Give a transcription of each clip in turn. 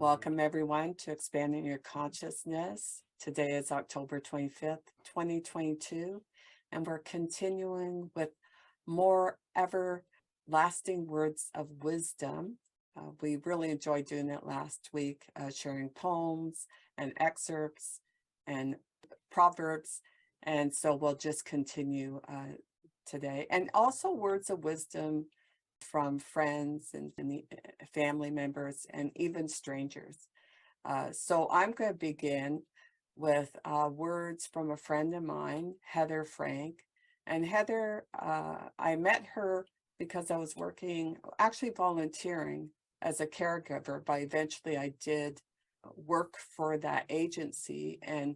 Welcome everyone to Expanding Your Consciousness. Today is October 25th, 2022, and we're continuing with more everlasting words of wisdom. We really enjoyed doing it last week, sharing poems and excerpts and proverbs. And so we'll just continue today. And also words of wisdom from friends and the family members and even strangers. So I'm going to begin with words from a friend of mine, Heather Frank. And Heather, I met her because I was actually volunteering as a caregiver, but eventually I did work for that agency. And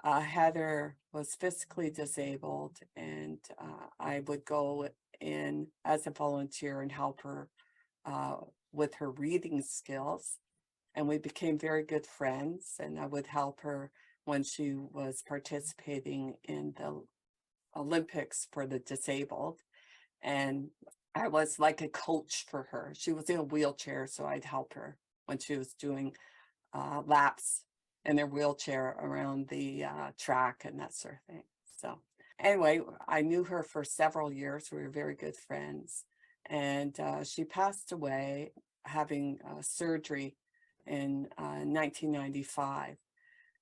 Heather was physically disabled, and I would go in as a volunteer and help her with her reading skills. And we became very good friends, and I would help her when she was participating in the Olympics for the disabled. And I was like a coach for her. She was in a wheelchair, so I'd help her when she was doing laps in their wheelchair around the track and that sort of thing. So anyway, I knew her for several years. We were very good friends. And she passed away having surgery in 1995.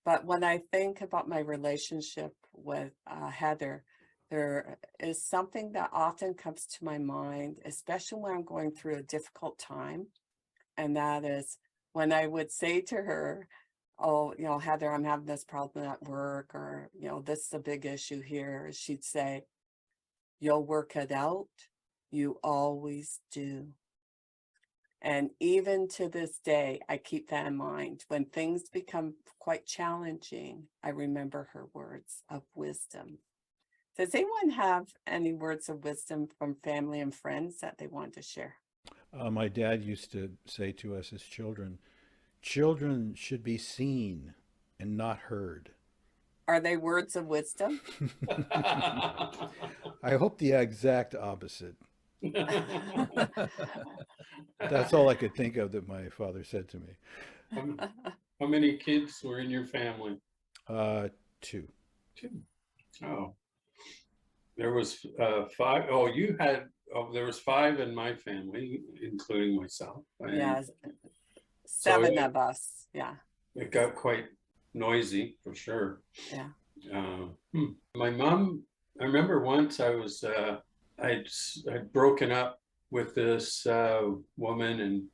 But when I think about my relationship with Heather, there is something that often comes to my mind, especially when I'm going through a difficult time. And that is when I would say to her, oh, Heather, I'm having this problem at work, or, this is a big issue here. She'd say, you'll work it out. You always do. And even to this day, I keep that in mind. When things become quite challenging, I remember her words of wisdom. Does anyone have any words of wisdom from family and friends that they want to share? My dad used to say to us as children, children should be seen and not heard. Are they words of wisdom? I hope the exact opposite. That's all I could think of that my father said to me. How many kids were in your family? Two. Two. Oh, there was five. Oh, there was five in my family, including myself. Yeah, seven So of us. Yeah. it got quite noisy for sure. Yeah. My mom, I remember once I'd broken up with this woman, and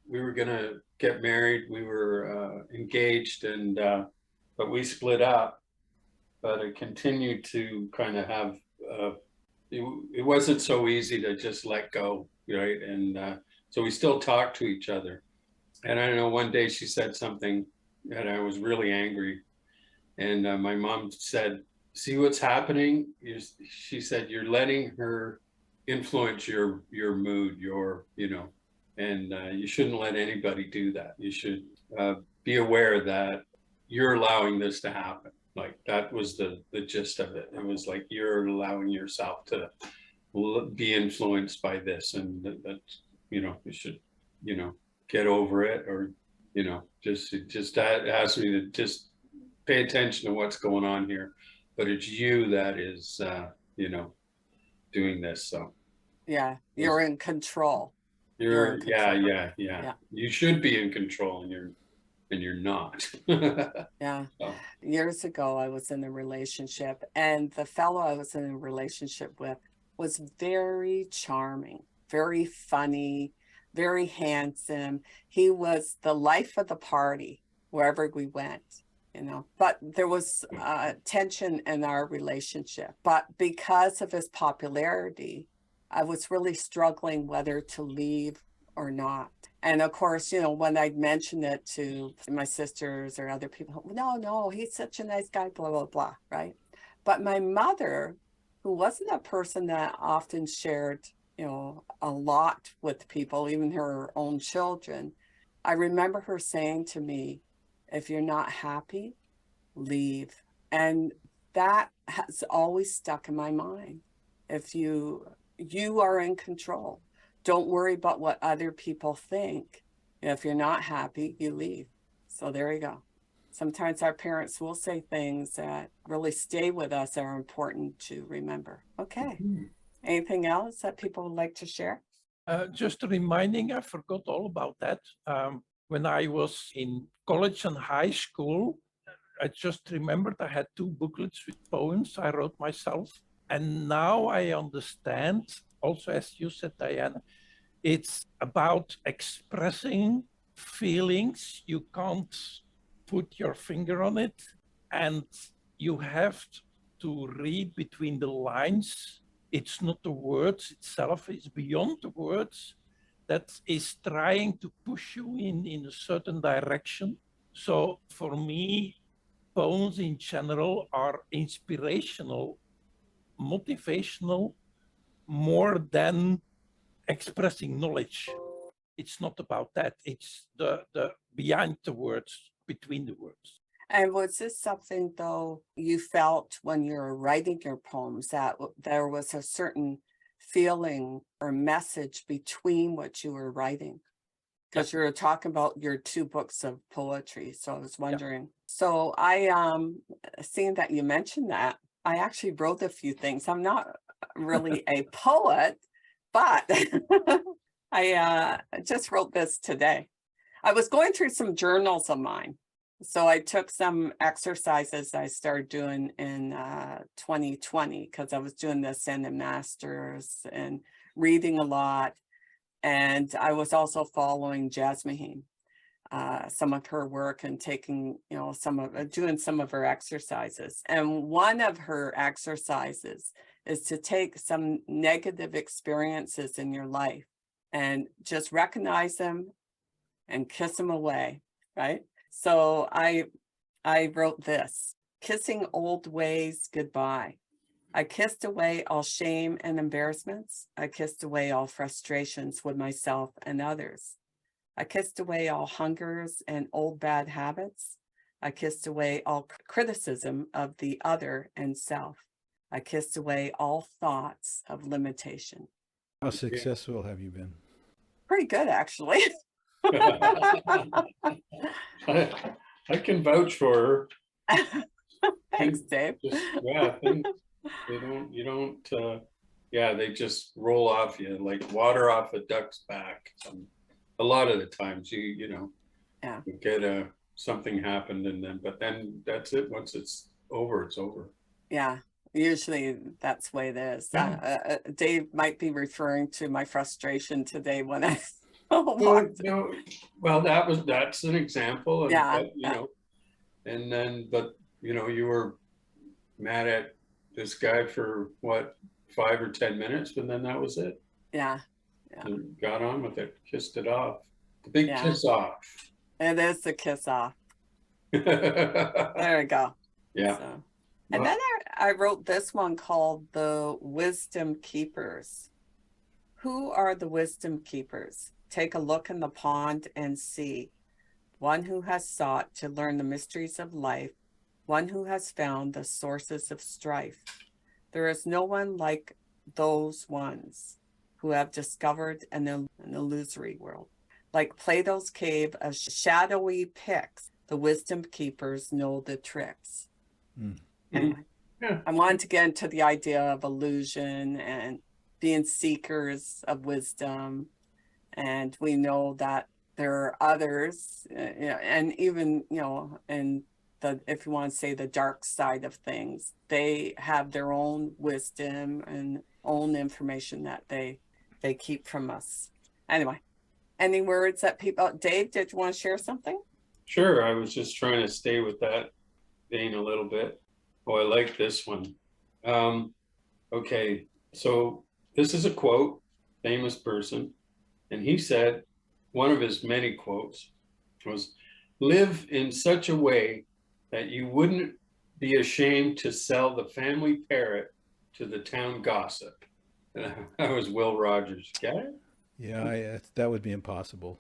we were gonna get married. We were engaged, and but we split up. But it continued to kind of have. It wasn't so easy to just let go, right? And so we still talked to each other. And I don't know. One day she said something, and I was really angry. And my mom said, "See what's happening?" She said, "You're letting her influence your mood, and you shouldn't let anybody do that. You should be aware that you're allowing this to happen." Like that was the gist of it. It was like you're allowing yourself to be influenced by this, and that you should get over it, or just ask me to just pay attention to what's going on here. But it's you that is doing this. So Yeah, you're in control. You're in yeah, control. yeah. You should be in control, and you're not. Yeah. So, Years ago, I was in a relationship, and the fellow I was in a relationship with was very charming, very funny, very handsome. He was the life of the party wherever we went, But there was tension in our relationship. But because of his popularity, I was really struggling whether to leave or not. And of course, when I'd mention it to my sisters or other people, no, he's such a nice guy, blah, blah, blah, right? But my mother, who wasn't a person that often shared, a lot with people, even her own children, I remember her saying to me, if you're not happy, leave. And that has always stuck in my mind. If you are in control. Don't worry about what other people think. If you're not happy, you leave. So there you go. Sometimes our parents will say things that really stay with us that are important to remember. Okay. Anything else that people would like to share? Just a reminding, I forgot all about that. When I was in college and high school, I just remembered I had 2 booklets with poems I wrote myself. And now I understand, also as you said, Diana, it's about expressing feelings. You can't put your finger on it, and you have to read between the lines. It's not the words itself, it's beyond the words that is trying to push you in a certain direction. So for me, poems in general are inspirational, motivational, more than expressing knowledge. It's not about that. It's the behind the words, between the words. And was this something, though, you felt when you were writing your poems that there was a certain feeling or message between what you were writing? Because you were talking about your 2 books of poetry. So I was wondering. So seeing that you mentioned that, I actually wrote a few things. I'm not really a poet, but I just wrote this today. I was going through some journals of mine. So I took some exercises I started doing in 2020 because I was doing this in the master's and reading a lot. And I was also following Jasmine, some of her work and taking, doing some of her exercises. And one of her exercises is to take some negative experiences in your life and just recognize them and kiss them away, right? So I wrote this: kissing old ways goodbye. I kissed away all shame and embarrassments. I kissed away all frustrations with myself and others. I kissed away all hungers and old bad habits. I kissed away all criticism of the other and self. I kissed away all thoughts of limitation. How successful have you been? Pretty good, actually. I can vouch for her. Thanks, Dave. Things, they just roll off you like water off a duck's back. A lot of the times you get something happened but then that's it. Once it's over, it's over. Yeah, usually that's the way it is. Dave might be referring to my frustration today when I walked. Well, that's an example. And then, you were mad at this guy for what, 5 or 10 minutes, and then that was it. Yeah. And got on with it, kissed it off. The big kiss off. It is the kiss off. There we go. Yeah. So, and then I wrote this one called The Wisdom Keepers. Who are the wisdom keepers? Take a look in the pond and see. One who has sought to learn the mysteries of life, one who has found the sources of strife. There is no one like those ones who have discovered an illusory world. Like Plato's cave of shadowy picks, the wisdom keepers know the tricks. Anyway, I wanted to get into the idea of illusion and being seekers of wisdom. And we know that there are others, and even, and if you want to say the dark side of things, they have their own wisdom and own information that they keep from us. Anyway, any words that people, Dave, did you want to share something? Sure. I was just trying to stay with that vein a little bit. Oh, I like this one. Okay, so this is a quote, famous person, and he said, one of his many quotes was, live in such a way that you wouldn't be ashamed to sell the family parrot to the town gossip. That was Will Rogers. Get it? Yeah, that would be impossible.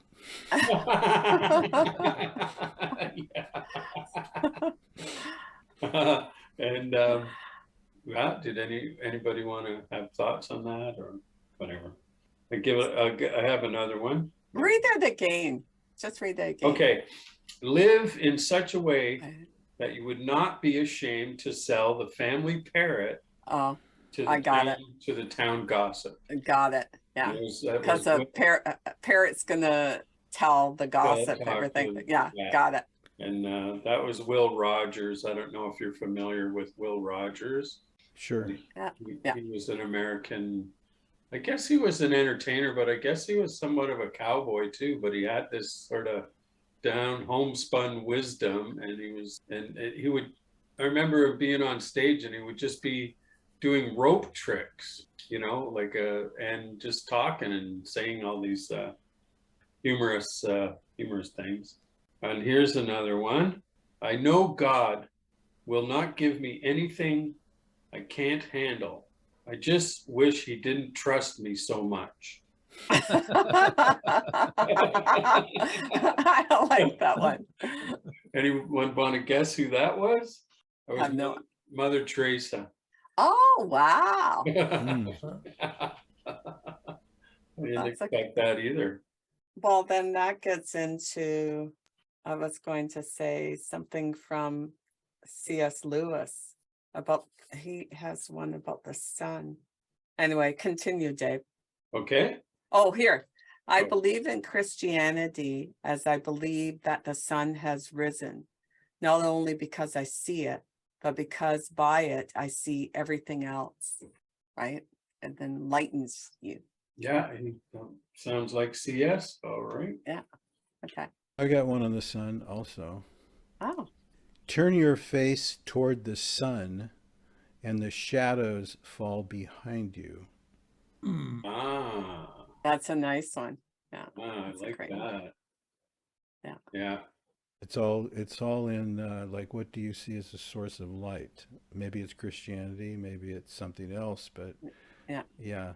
And did anybody want to have thoughts on that or whatever? I have another one. Read it again. Just read that again. Okay. Live in such a way Okay. that you would not be ashamed to sell the family parrot Oh, to I got it. the town gossip. Got it. Yeah. That was Because a parrot's gonna tell the gossip, talk everything. to- Yeah, yeah. got it. And that was Will Rogers. I don't know if you're familiar with Will Rogers. Sure. Yeah. He, Yeah. he was an American, I guess he was an entertainer, but I guess he was somewhat of a cowboy too. But he had this sort of down homespun wisdom, and he would, I remember him being on stage and he would just be doing rope tricks, like and just talking and saying all these humorous things. And here's another one. I know God will not give me anything I can't handle. I just wish he didn't trust me so much. I like that one. Anyone want to guess who that was? That was No. Mother Teresa. Oh, wow. Mm. I didn't That's expect that either. Well, then that gets into, I was going to say something from C.S. Lewis about, he has one about the sun. Anyway, continue, Dave. Okay. Oh, here. I Oh. believe in Christianity as I believe that the sun has risen, not only because I see it, but because by it I see everything else, right? And then lightens you. Yeah, sounds like CS. All right. Yeah. Okay. I got one on the sun also. Oh. Turn your face toward the sun, and the shadows fall behind you. Mm. Ah, That's a nice one. Yeah. I That's a like great one. that. Yeah. Yeah. It's all in like, what do you see as a source of light? Maybe it's Christianity, maybe it's something else, but Yeah. yeah.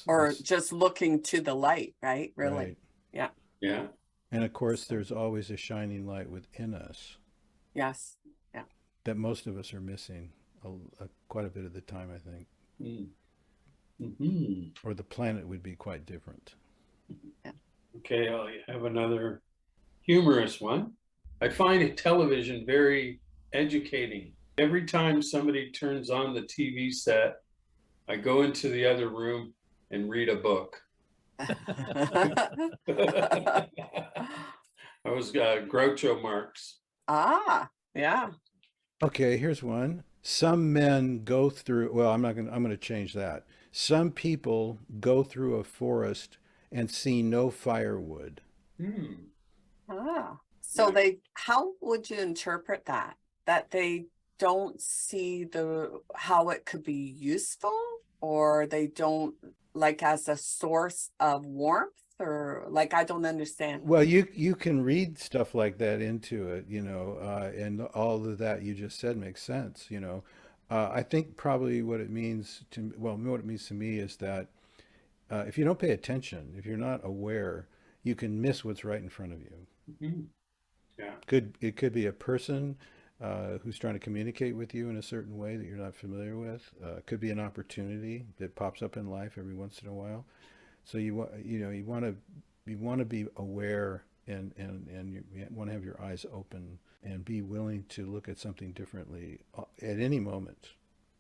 Or just looking to the light, right? Really. Right. Yeah. Yeah. And of course, there's always a shining light within us Yes. Yeah. that most of us are missing quite a bit of the time, I think. Mm. Mm-hmm. Or the planet would be quite different. Yeah. Okay, I'll have another humorous one. I find television very educating. Every time somebody turns on the TV set, I go into the other room and read a book. That was Groucho Marx. Ah, yeah. Okay, here's one. Some men go through, well, I'm going to change that. Some people go through a forest and see no firewood. Hmm. Ah. So how would you interpret that? That they don't see how it could be useful, or they don't like as a source of warmth, or like, I don't understand. Well, you can read stuff like that into it, and all of that you just said makes sense, I think probably what it means to me is that if you don't pay attention, if you're not aware, you can miss what's right in front of you. Mm-hmm. Yeah. It could be a person who's trying to communicate with you in a certain way that you're not familiar with. It could be an opportunity that pops up in life every once in a while. So you want to be aware and you want to have your eyes open and be willing to look at something differently at any moment,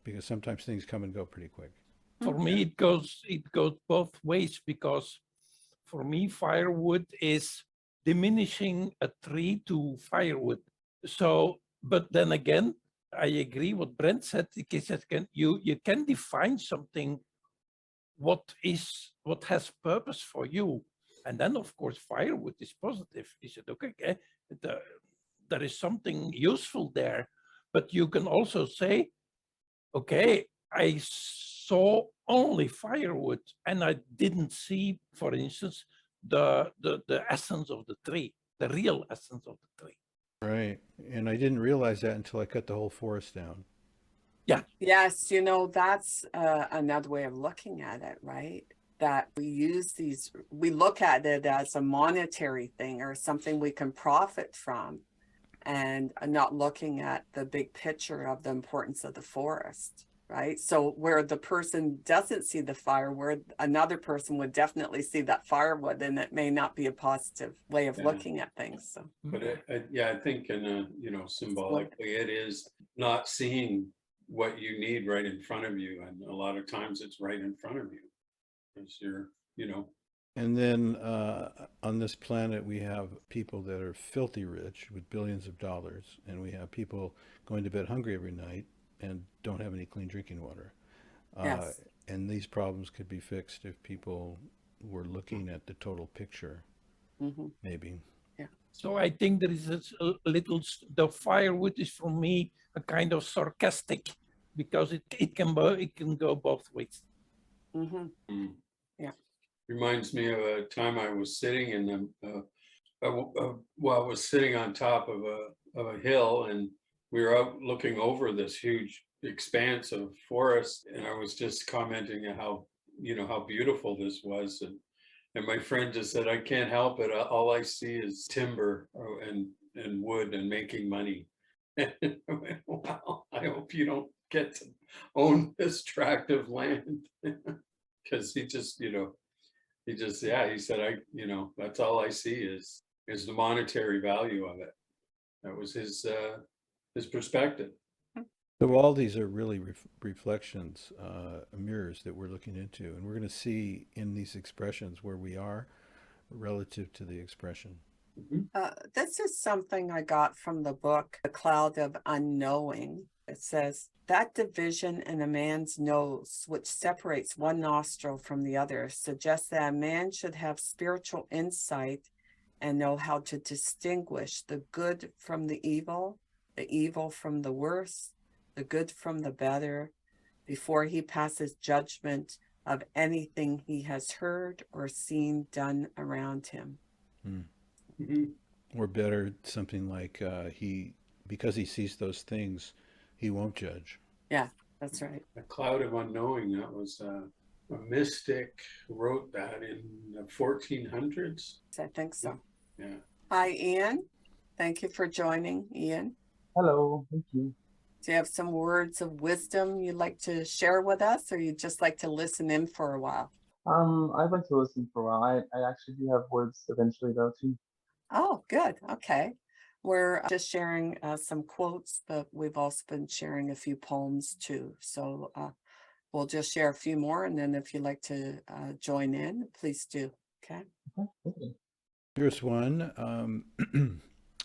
because sometimes things come and go pretty quick. For me, it goes both ways, because for me, firewood is diminishing a tree to firewood. So, but then again, I agree what Brent said, because you can define something, what has purpose for you. And then of course, firewood is positive. You said, okay, there is something useful there. But you can also say, okay, I saw only firewood and I didn't see, for instance, the essence of the tree, the real essence of the tree. Right. And I didn't realize that until I cut the whole forest down. Yeah. Yes, that's another way of looking at it, right? That we look at it as a monetary thing or something we can profit from, and not looking at the big picture of the importance of the forest. right? So where the person doesn't see the fire, where another person would definitely see that firewood, and it may not be a positive way of Yeah. looking at things. So But yeah, I think in a, symbolically, it is not seeing what you need right in front of you. And a lot of times it's right in front of you. Because you're, And then on this planet, we have people that are filthy rich with billions of dollars, and we have people going to bed hungry every night and don't have any clean drinking water. yes. And these problems could be fixed if people were looking at the total picture, Hmm. maybe. So I think there is a little, the firewood is for me a kind of sarcastic, because it can go both ways. Hmm. Mm. Yeah. Reminds me of a time I was sitting in I was sitting on top of a hill, and we were out looking over this huge expanse of forest, and I was just commenting on how beautiful this was, and my friend just said, "I can't help it. All I see is timber and wood and making money." And I went, "Wow, I hope you don't get to own this tract of land." Because he just, he said, that's all I see is the monetary value of it. That was his perspective. So all these are really reflections, mirrors that we're looking into, and we're going to see in these expressions where we are relative to the expression. This is something I got from the book, The Cloud of Unknowing. It says, that division in a man's nose, which separates one nostril from the other, suggests that a man should have spiritual insight and know how to distinguish the good from the evil from the worse, the good from the better, before he passes judgment of anything he has heard or seen done around him. Mm-hmm. Or better, something like because he sees those things, he won't judge. Yeah, that's right. A Cloud of Unknowing, that was a mystic who wrote that in the 1400s. I think so. Yeah. Hi, Ian. Thank you for joining, Ian. Hello, thank you. Do you have some words of wisdom you'd like to share with us, or you'd just like to listen in for a while? I'd like to listen for a while. I actually do have words eventually though too. Oh, good. Okay. We're just sharing some quotes, but we've also been sharing a few poems too. So we'll just share a few more, and then if you'd like to join in, please do. Okay. Okay. Here's one.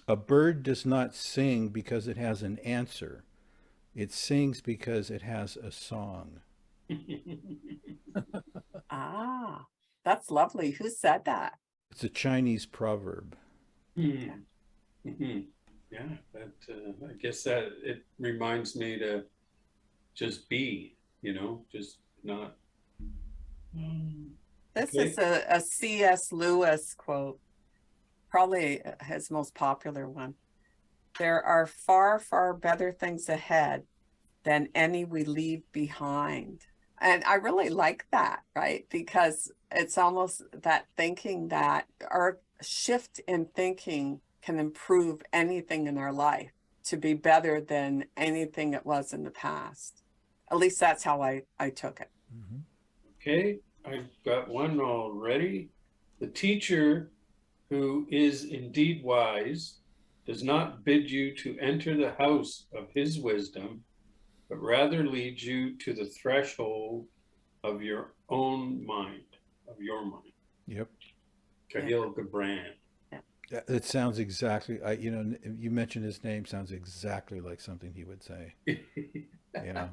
A bird does not sing because it has an answer. It sings because it has a song. Ah, that's lovely. Who said that? It's a Chinese proverb. Mm-hmm. Yeah, that I guess that it reminds me to just be, just not. This Okay. is a C.S. Lewis quote, probably his most popular one. There are far, far better things ahead than any we leave behind. And I really like that, right? Because it's almost that thinking that our shift in thinking can improve anything in our life to be better than anything it was in the past. At least that's how I took it. Mm-hmm. Okay, I've got one already. The teacher who is indeed wise does not bid you to enter the house of his wisdom, but rather leads you to the threshold of your own mind, of your mind. Yep. Khalil Gibran. It sounds exactly, you mentioned his name, sounds exactly like something he would say. Yeah,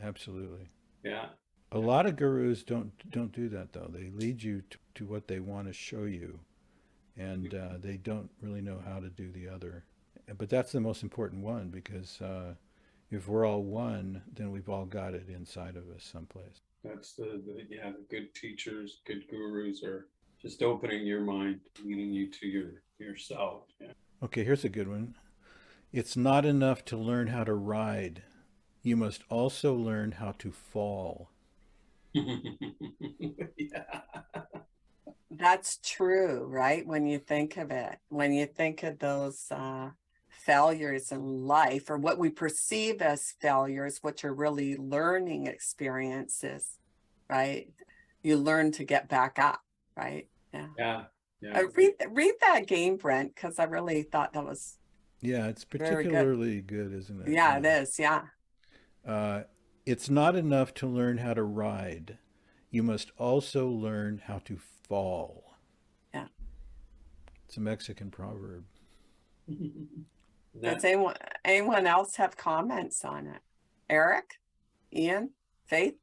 absolutely. Yeah. A lot of gurus don't do that though. They lead you to what they want to show you, and they don't really know how to do the other. But that's the most important one, because if we're all one, then we've all got it inside of us someplace. That's the good teachers, good gurus are just opening your mind, leading you to yourself. Yeah. Okay, here's a good one. It's not enough to learn how to ride. You must also learn how to fall. Yeah. That's true, right? When you think of it, when you think of those failures in life, or what we perceive as failures, which are really learning experiences, right? You learn to get back up, right? Yeah. Yeah. Yeah. Read that game, Brent, because I really thought that was Yeah, it's very good. particularly good, isn't it? Yeah, it is. Yeah. It's not enough to learn how to ride. You must also learn how to fall. Yeah. It's a Mexican proverb. Does anyone else have comments on it? Eric, Ian, Faith?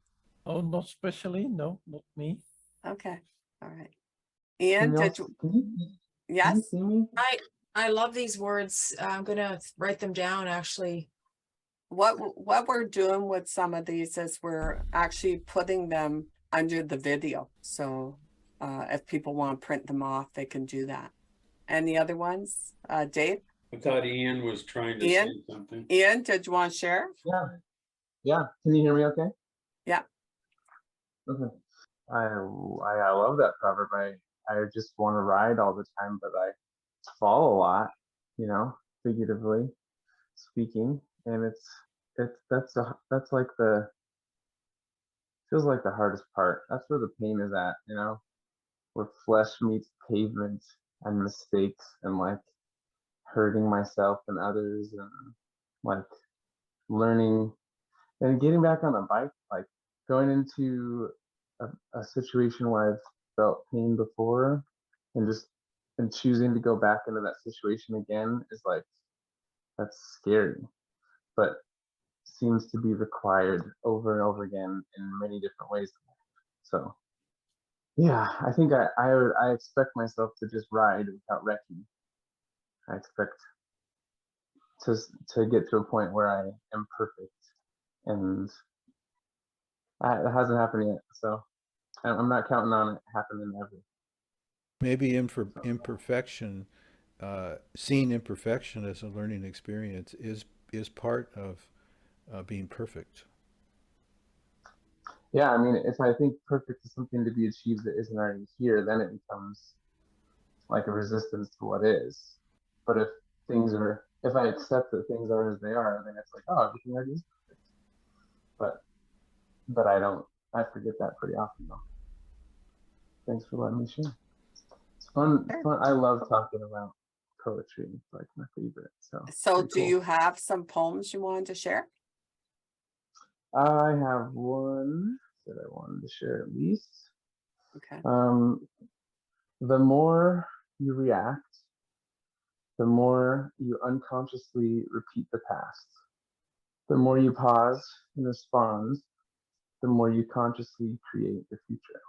Oh, not especially. No, not me. Okay. All right. Can Ian, you, did you? can you Yes. see me? I love these words. I'm gonna write them down actually. What we're doing with some of these is we're actually putting them under the video. So if people want to print them off, they can do that. Any other ones? Dave? I thought Ian was trying to Ian? say something. Ian, did you want to share? Yeah. Yeah. Can you hear me okay? Yeah. Okay. I love that proverb. I just want to ride all the time, but I fall a lot, figuratively speaking. And that's like feels like the hardest part. That's where the pain is at, where flesh meets pavement and mistakes and like hurting myself and others and like learning and getting back on a bike, like going into a situation where I've felt pain before and choosing to go back into that situation again is like, that's scary, but seems to be required over and over again in many different ways. So yeah, I think I expect myself to just ride without wrecking. I expect to get to a point where I am perfect, and it hasn't happened yet. So I'm not counting on it happening ever. Maybe imperfection, seeing imperfection as a learning experience is part of being perfect. Yeah, I mean, if I think perfect is something to be achieved that isn't already here, then it becomes like a resistance to what is. But if I accept that things are as they are, then it's like, oh, everything already is perfect. But I forget that pretty often though. Thanks for letting me share. It's fun. I love talking about poetry. It's like my favorite. So do you have some poems you wanted to share? I have one that I wanted to share at least. Okay. The more you react, the more you unconsciously repeat the past. The more you pause and respond, the more you consciously create the future.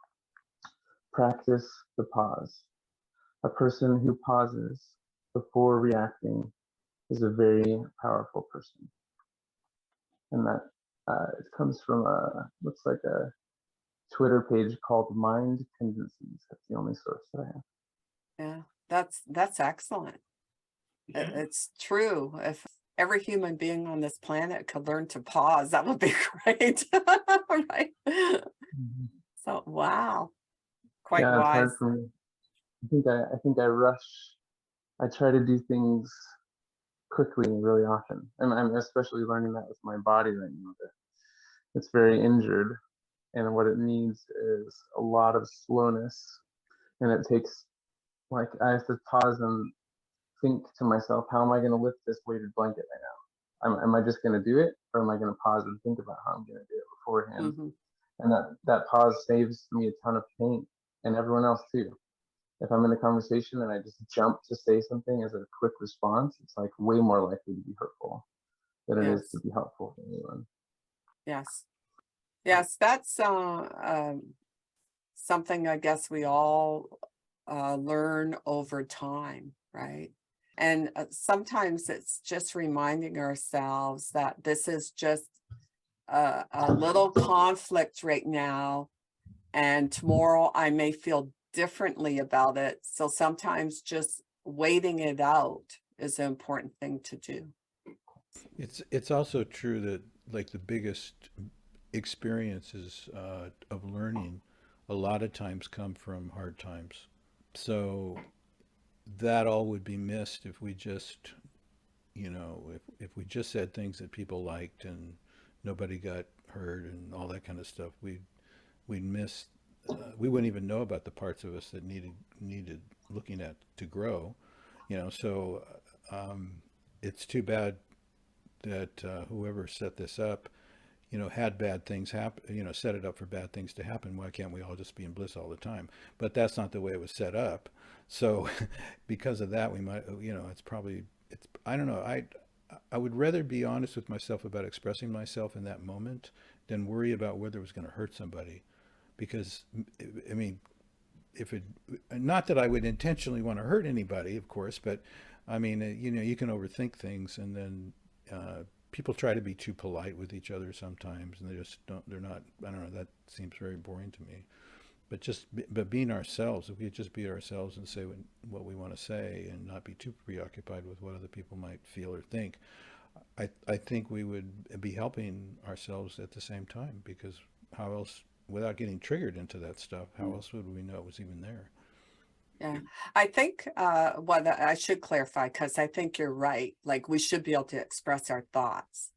Practice the pause. A person who pauses before reacting is a very powerful person. And that it comes from looks like a Twitter page called Mind Tendencies. That's the only source that I have. Yeah, that's excellent. It's true. If every human being on this planet could learn to pause, that would be great. Right? So, wow. Quite Yeah, wise. it's hard for me. I think I rush. I try to do things quickly really often, and I'm especially learning that with my body right now. That it's very injured, and what it needs is a lot of slowness, and it takes like I have to pause and think to myself, how am I going to lift this weighted blanket right now? Am I just going to do it, or am I going to pause and think about how I'm going to do it beforehand? Mm-hmm. And that pause saves me a ton of pain, and everyone else too. If I'm in a conversation and I just jump to say something as a quick response, it's like way more likely to be hurtful than it is to be helpful for anyone. Yes. Yes, that's something I guess we all learn over time, right? And sometimes it's just reminding ourselves that this is just a little conflict right now, and tomorrow I may feel differently about it. So sometimes just waiting it out is an important thing to do. It's also true that like the biggest experiences of learning a lot of times come from hard times. So that all would be missed if we just you know, if we just said things that people liked and nobody got hurt and all that kind of stuff, we'd miss. We wouldn't even know about the parts of us that needed looking at to grow, you know. So it's too bad that whoever set this up, you know, had bad things happen, you know, set it up for bad things to happen. Why can't we all just be in bliss all the time? But that's not the way it was set up. So because of that, we might, you know, I don't know. I would rather be honest with myself about expressing myself in that moment than worry about whether it was going to hurt somebody. Because, I mean, if it, not that I would intentionally want to hurt anybody, of course, but I mean, you know, you can overthink things, and then people try to be too polite with each other sometimes, and they're not, I don't know, that seems very boring to me. But being ourselves, if we just be ourselves and say what we want to say and not be too preoccupied with what other people might feel or think, I think we would be helping ourselves at the same time, because how else, without getting triggered into that stuff, how else would we know it was even there? Yeah, I think what I should clarify, because I think you're right. Like, we should be able to express our thoughts,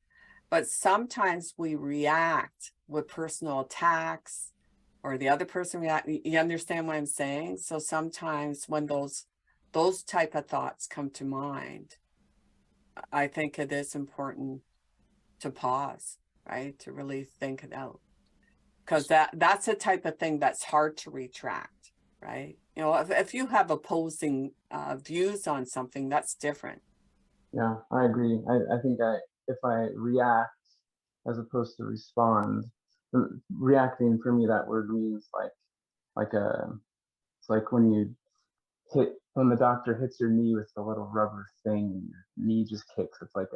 but sometimes we react with personal attacks, or the other person react. You understand what I'm saying? So sometimes when those type of thoughts come to mind, I think it is important to pause, right? To really think it out, because that's the type of thing that's hard to retract, right? You know, if you have opposing views on something, that's different. Yeah, I agree. I think if I react as opposed to respond, reacting for me, that word means like it's like when the doctor hits your knee with the little rubber thing and your knee just kicks. It's like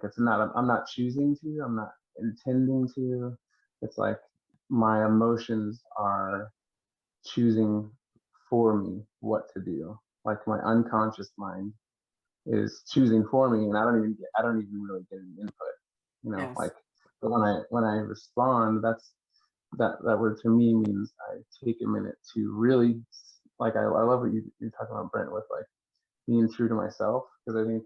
it's not, I'm not choosing to, I'm not intending to. It's like my emotions are choosing for me what to do. Like my unconscious mind is choosing for me, and I don't even really get any input, you know. Yes. Like, but when I respond, that word to me means I take a minute to really, like, I love what you're talking about, Brent, with like being true to myself, because I think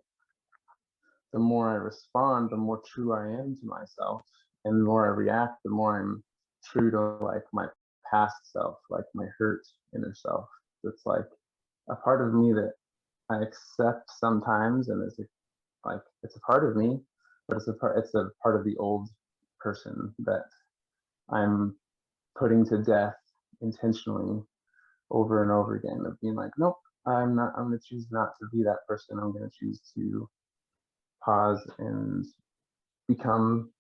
the more I respond, the more true I am to myself, and the more I react, the more I'm true to like my past self, like my hurt inner self. It's like a part of me that I accept sometimes, and it's a part of me, but it's a part of the old person that I'm putting to death intentionally over and over again, of being like, nope, I'm going to choose not to be that person. I'm going to choose to pause and become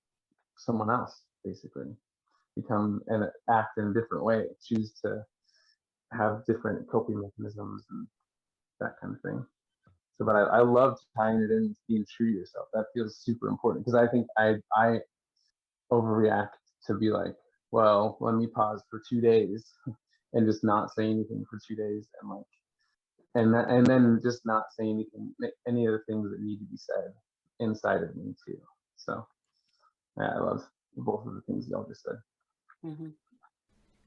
someone else, basically. Become and act in a different way. Choose to have different coping mechanisms and that kind of thing. So, but I love tying it in with being true to yourself. That feels super important, because I think I overreact to be like, well, let me pause for 2 days and just not say anything for 2 days, and like, and then just not say anything, any of the things that need to be said inside of me too. So yeah, I love both of the things y'all just said. Mm-hmm.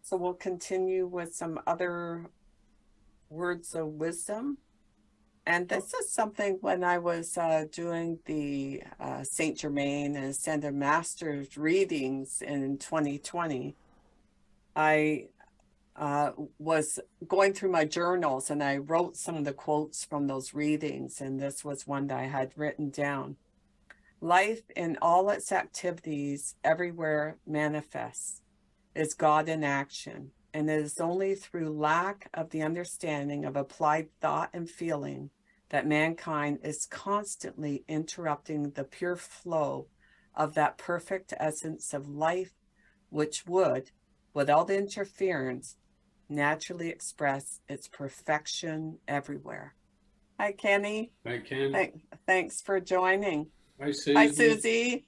So we'll continue with some other words of wisdom. And this is something when I was doing the Saint Germain and Ascended Masters readings in 2020, I was going through my journals, and I wrote some of the quotes from those readings, and this was one that I had written down. Life in all its activities everywhere manifests, is God in action, and it is only through lack of the understanding of applied thought and feeling that mankind is constantly interrupting the pure flow of that perfect essence of life, which would, without interference, naturally express its perfection everywhere. Hi, Kenny. I can. Thanks for joining. Hi, Susie. Hi, Susie.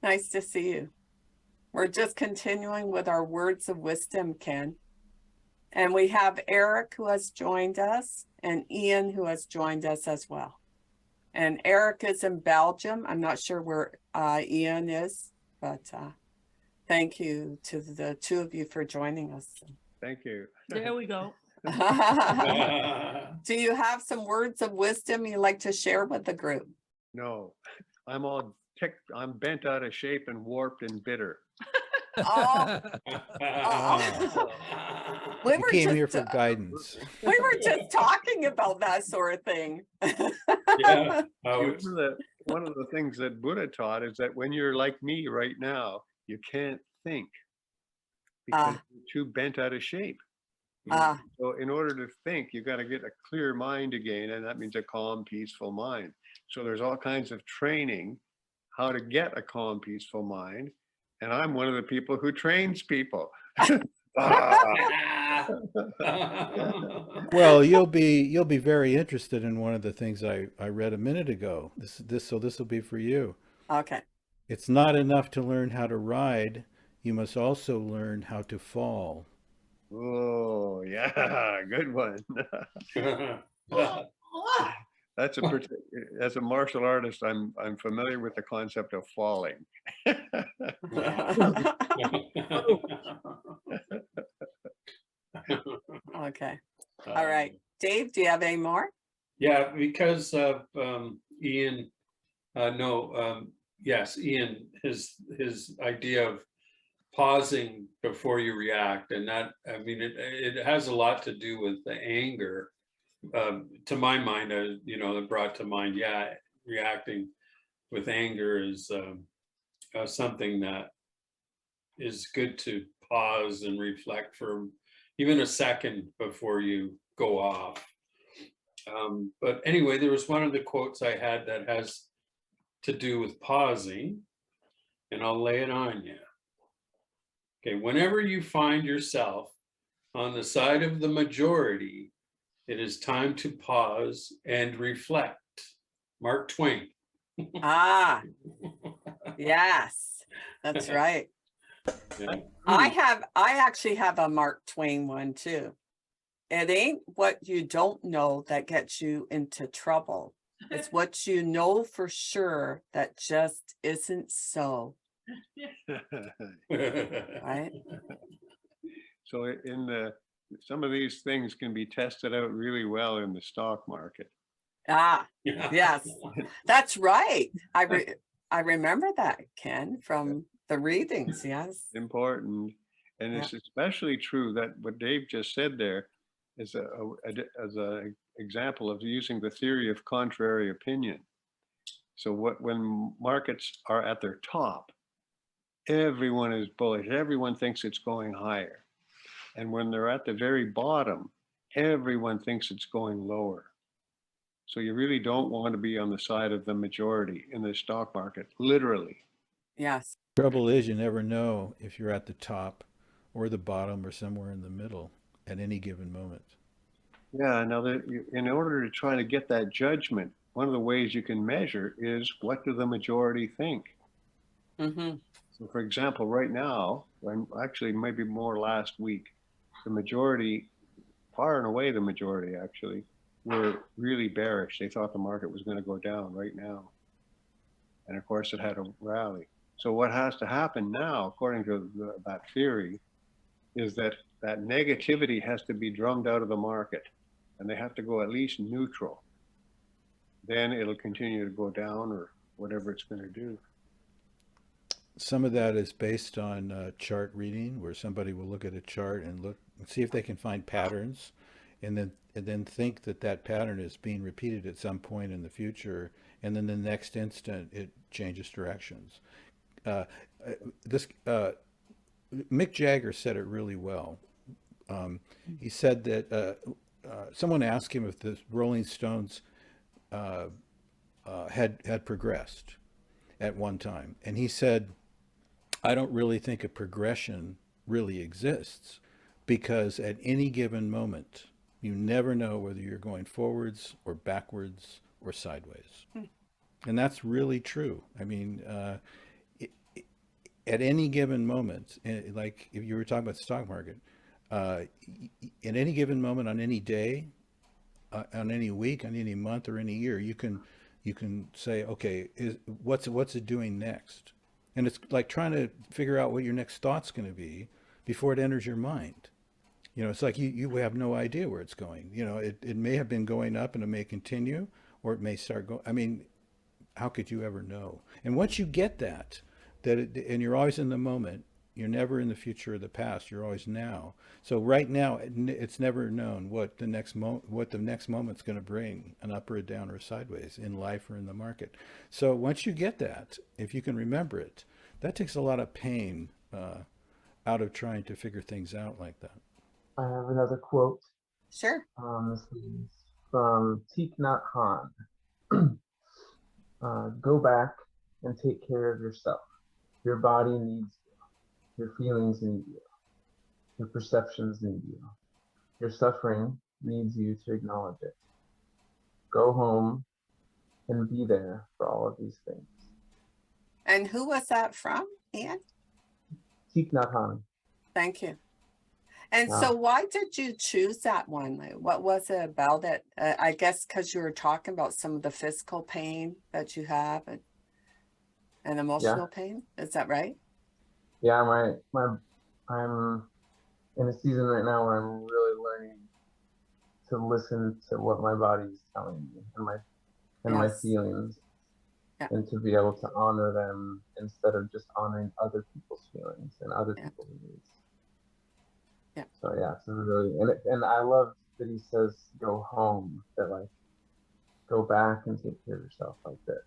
Nice to see you. We're just continuing with our words of wisdom, Ken. And we have Eric, who has joined us, and Ian, who has joined us as well. And Eric is in Belgium. I'm not sure where Ian is, but thank you to the two of you for joining us. Thank you. There we go. Do you have some words of wisdom you'd like to share with the group? No, I'm all ticked. I'm bent out of shape and warped and bitter. Oh, we You were came just here for guidance. we were just talking about that sort of thing. Yeah. Oh, See, it's, one of the things that Buddha taught is that when you're like me right now, you can't think because Ah, you're too bent out of shape. ah, So in order to think, you got to get a clear mind again, and that means a calm, peaceful mind. So there's all kinds of training how to get a calm, peaceful mind. And I'm one of the people who trains people. Ah. Well, you'll be very interested in one of the things I read a minute ago. So this will be for you. okay. It's not enough to learn how to ride. You must also learn how to fall. Oh, yeah, good one. That's as a martial artist, I'm familiar with the concept of falling. Okay. All right. Dave, do you have any more? Yeah, because of Ian, no, yes, Ian, his idea of pausing before you react, and that, I mean, it has a lot to do with the anger. To my mind, that brought to mind, yeah, reacting with anger is something that is good to pause and reflect for even a second before you go off. But anyway, there was one of the quotes I had that has to do with pausing, and I'll lay it on you. Okay, whenever you find yourself on the side of the majority, it is time to pause and reflect. Mark Twain. Ah, yes, that's right. Yeah. I actually have a Mark Twain one too. It ain't what you don't know that gets you into trouble. It's what you know for sure that just isn't so, right? So some of these things can be tested out really well in the stock market. Ah, yes, that's right. I remember that, Ken, from the readings. Yes. Important. And Yeah. it's especially true that what Dave just said there is as a example of using the theory of contrary opinion. So when markets are at their top, everyone is bullish. Everyone thinks it's going higher. And when they're at the very bottom, everyone thinks it's going lower. So you really don't want to be on the side of the majority in the stock market, literally. Yes. Trouble is, you never know if you're at the top or the bottom or somewhere in the middle at any given moment. Yeah, now in order to try to get that judgment, one of the ways you can measure is what do the majority think? Mm-hmm. So for example, right now, actually maybe more last week, the majority, far and away the majority actually, were really bearish. They thought the market was going to go down right now. And of course it had a rally. So what has to happen now, according to that theory, is that negativity has to be drummed out of the market, and they have to go at least neutral. Then it'll continue to go down or whatever it's going to do. Some of that is based on chart reading, where somebody will look at a chart and see if they can find patterns, and then think that pattern is being repeated at some point in the future, and then the next instant it changes directions. This Mick Jagger said it really well. He said that someone asked him if the Rolling Stones had progressed at one time, and he said, I don't really think a progression really exists, because at any given moment, you never know whether you're going forwards or backwards or sideways. And that's really true. I mean, at any given moment, like if you were talking about the stock market, at any given moment on any day, on any week, on any month, or any year, you can say, okay, what's it doing next? And it's like trying to figure out what your next thought's going to be before it enters your mind. It's like you have no idea where it's going. It may have been going up and it may continue, or it may start going. I mean, how could you ever know? And once you get that, and you're always in the moment, you're never in the future or the past. You're always now. So right now, it's never known what the next moment's going to bring, an up or a down or a sideways in life or in the market. So once you get that, if you can remember it, that takes a lot of pain out of trying to figure things out like that. I have another quote. Sure. This is from Thich Nhat Hanh. Go back and take care of yourself. Your body needs you. Your feelings need you. Your perceptions need you. Your suffering needs you to acknowledge it. Go home and be there for all of these things. And who was that from, Ian? Thich Nhat Hanh. Thank you. And Wow. so why did you choose that one? Like, what was it about it? I guess because you were talking about some of the physical pain that you have and emotional pain. Is that right? Yeah, I'm in a season right now where I'm really learning to listen to what my body's telling me and my Yes. feelings, Yeah. and to be able to honor them instead of just honoring other people's feelings and other Yeah. people's needs. Yeah. So yeah, it's really, and I love that he says go home, that like go back and take care of yourself like that.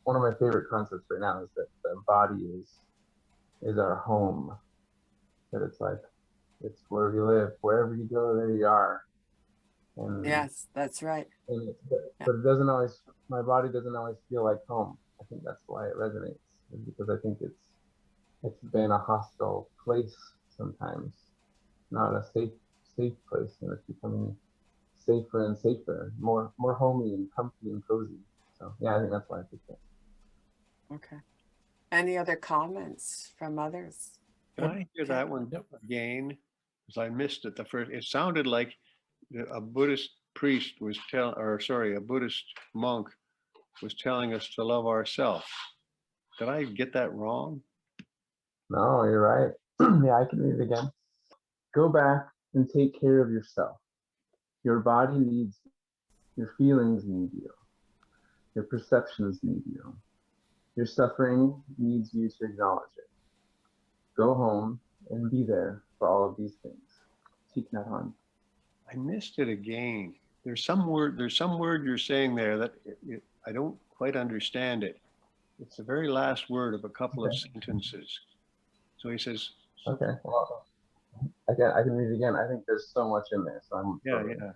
One of my favorite concepts right now is that the body is our home. That it's like it's where we live. Wherever you go, there you are. And Yes, that's right. and but it doesn't always. My body doesn't always feel like home. I think that's why it resonates, is because I think it's been a hostile place sometimes, not a safe place, and it's becoming safer and safer, more homey and comfy and cozy. So yeah, I think that's why I picked it. Okay. Any other comments from others? Can I hear that one Yep. again? Because I missed it the first. It sounded like a Buddhist priest was a Buddhist monk was telling us to love ourselves. Did I get that wrong? No, you're right. Yeah, I can read it again. Go back and take care of yourself. Your body needs you. Your feelings need you. Your perceptions need you. Your suffering needs you to acknowledge it. Go home and be there for all of these things. Thich Nhat Hanh. I missed it again. There's some word you're saying there that I don't quite understand it. It's the very last word of a couple of sentences. So he says, Okay, well, I can read it again. I think there's so much in there. So I'm yeah.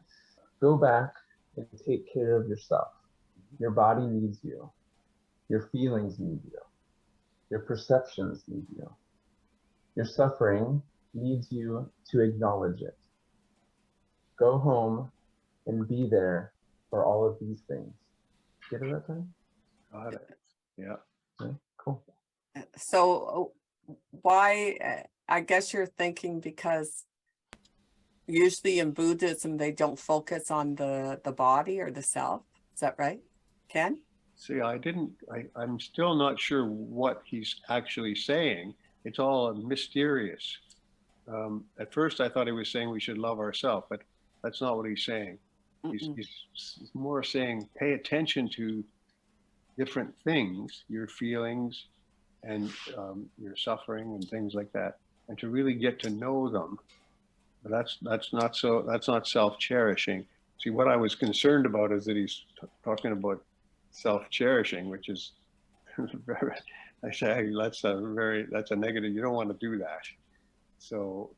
Go back and take care of yourself. Your body needs you. Your feelings need you. Your perceptions need you. Your suffering needs you to acknowledge it. Go home and be there for all of these things. Get it that time? Got it. Yeah. Okay, cool. So why, I guess you're thinking because usually in Buddhism, they don't focus on the body or the self. Is that right, Ken? See, I'm still not sure what he's actually saying. It's all mysterious. At first I thought he was saying we should love ourselves, but that's not what he's saying. He's more saying, pay attention to different things, your feelings and your suffering and things like that, and to really get to know them. But that's not self-cherishing. See, what I was concerned about is that he's talking about self-cherishing, which is very, I say that's a negative. You don't want to do that. So,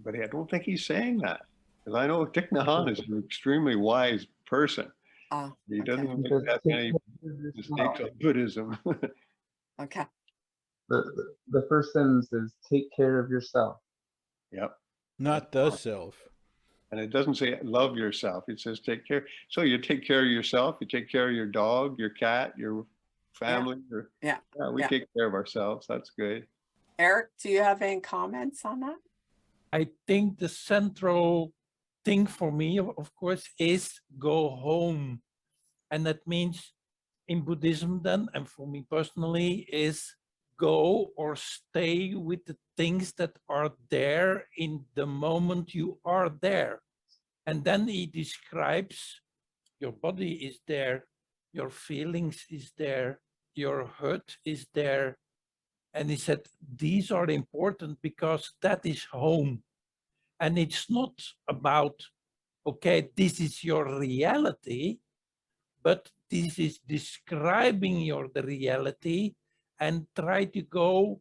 but I don't think he's saying that, because I know Thich Nhat Hanh is an extremely wise person. He doesn't make that many mistakes of Buddhism. Okay. The first sentence is take care of yourself. Yep. Not the self. And it doesn't say love yourself. It says take care. So you take care of yourself. You take care of your dog, your cat, your family. We take care of ourselves. That's good. Eric, do you have any comments on that? I think the central thing for me, of course, is go home. And that means in Buddhism then, and for me personally, is go or stay with the things that are there in the moment you are there. And then he describes your body is there your feelings is there, your hurt is there. And he said, these are important because that is home. And it's not about, okay, this is your reality, but this is describing the reality, and try to go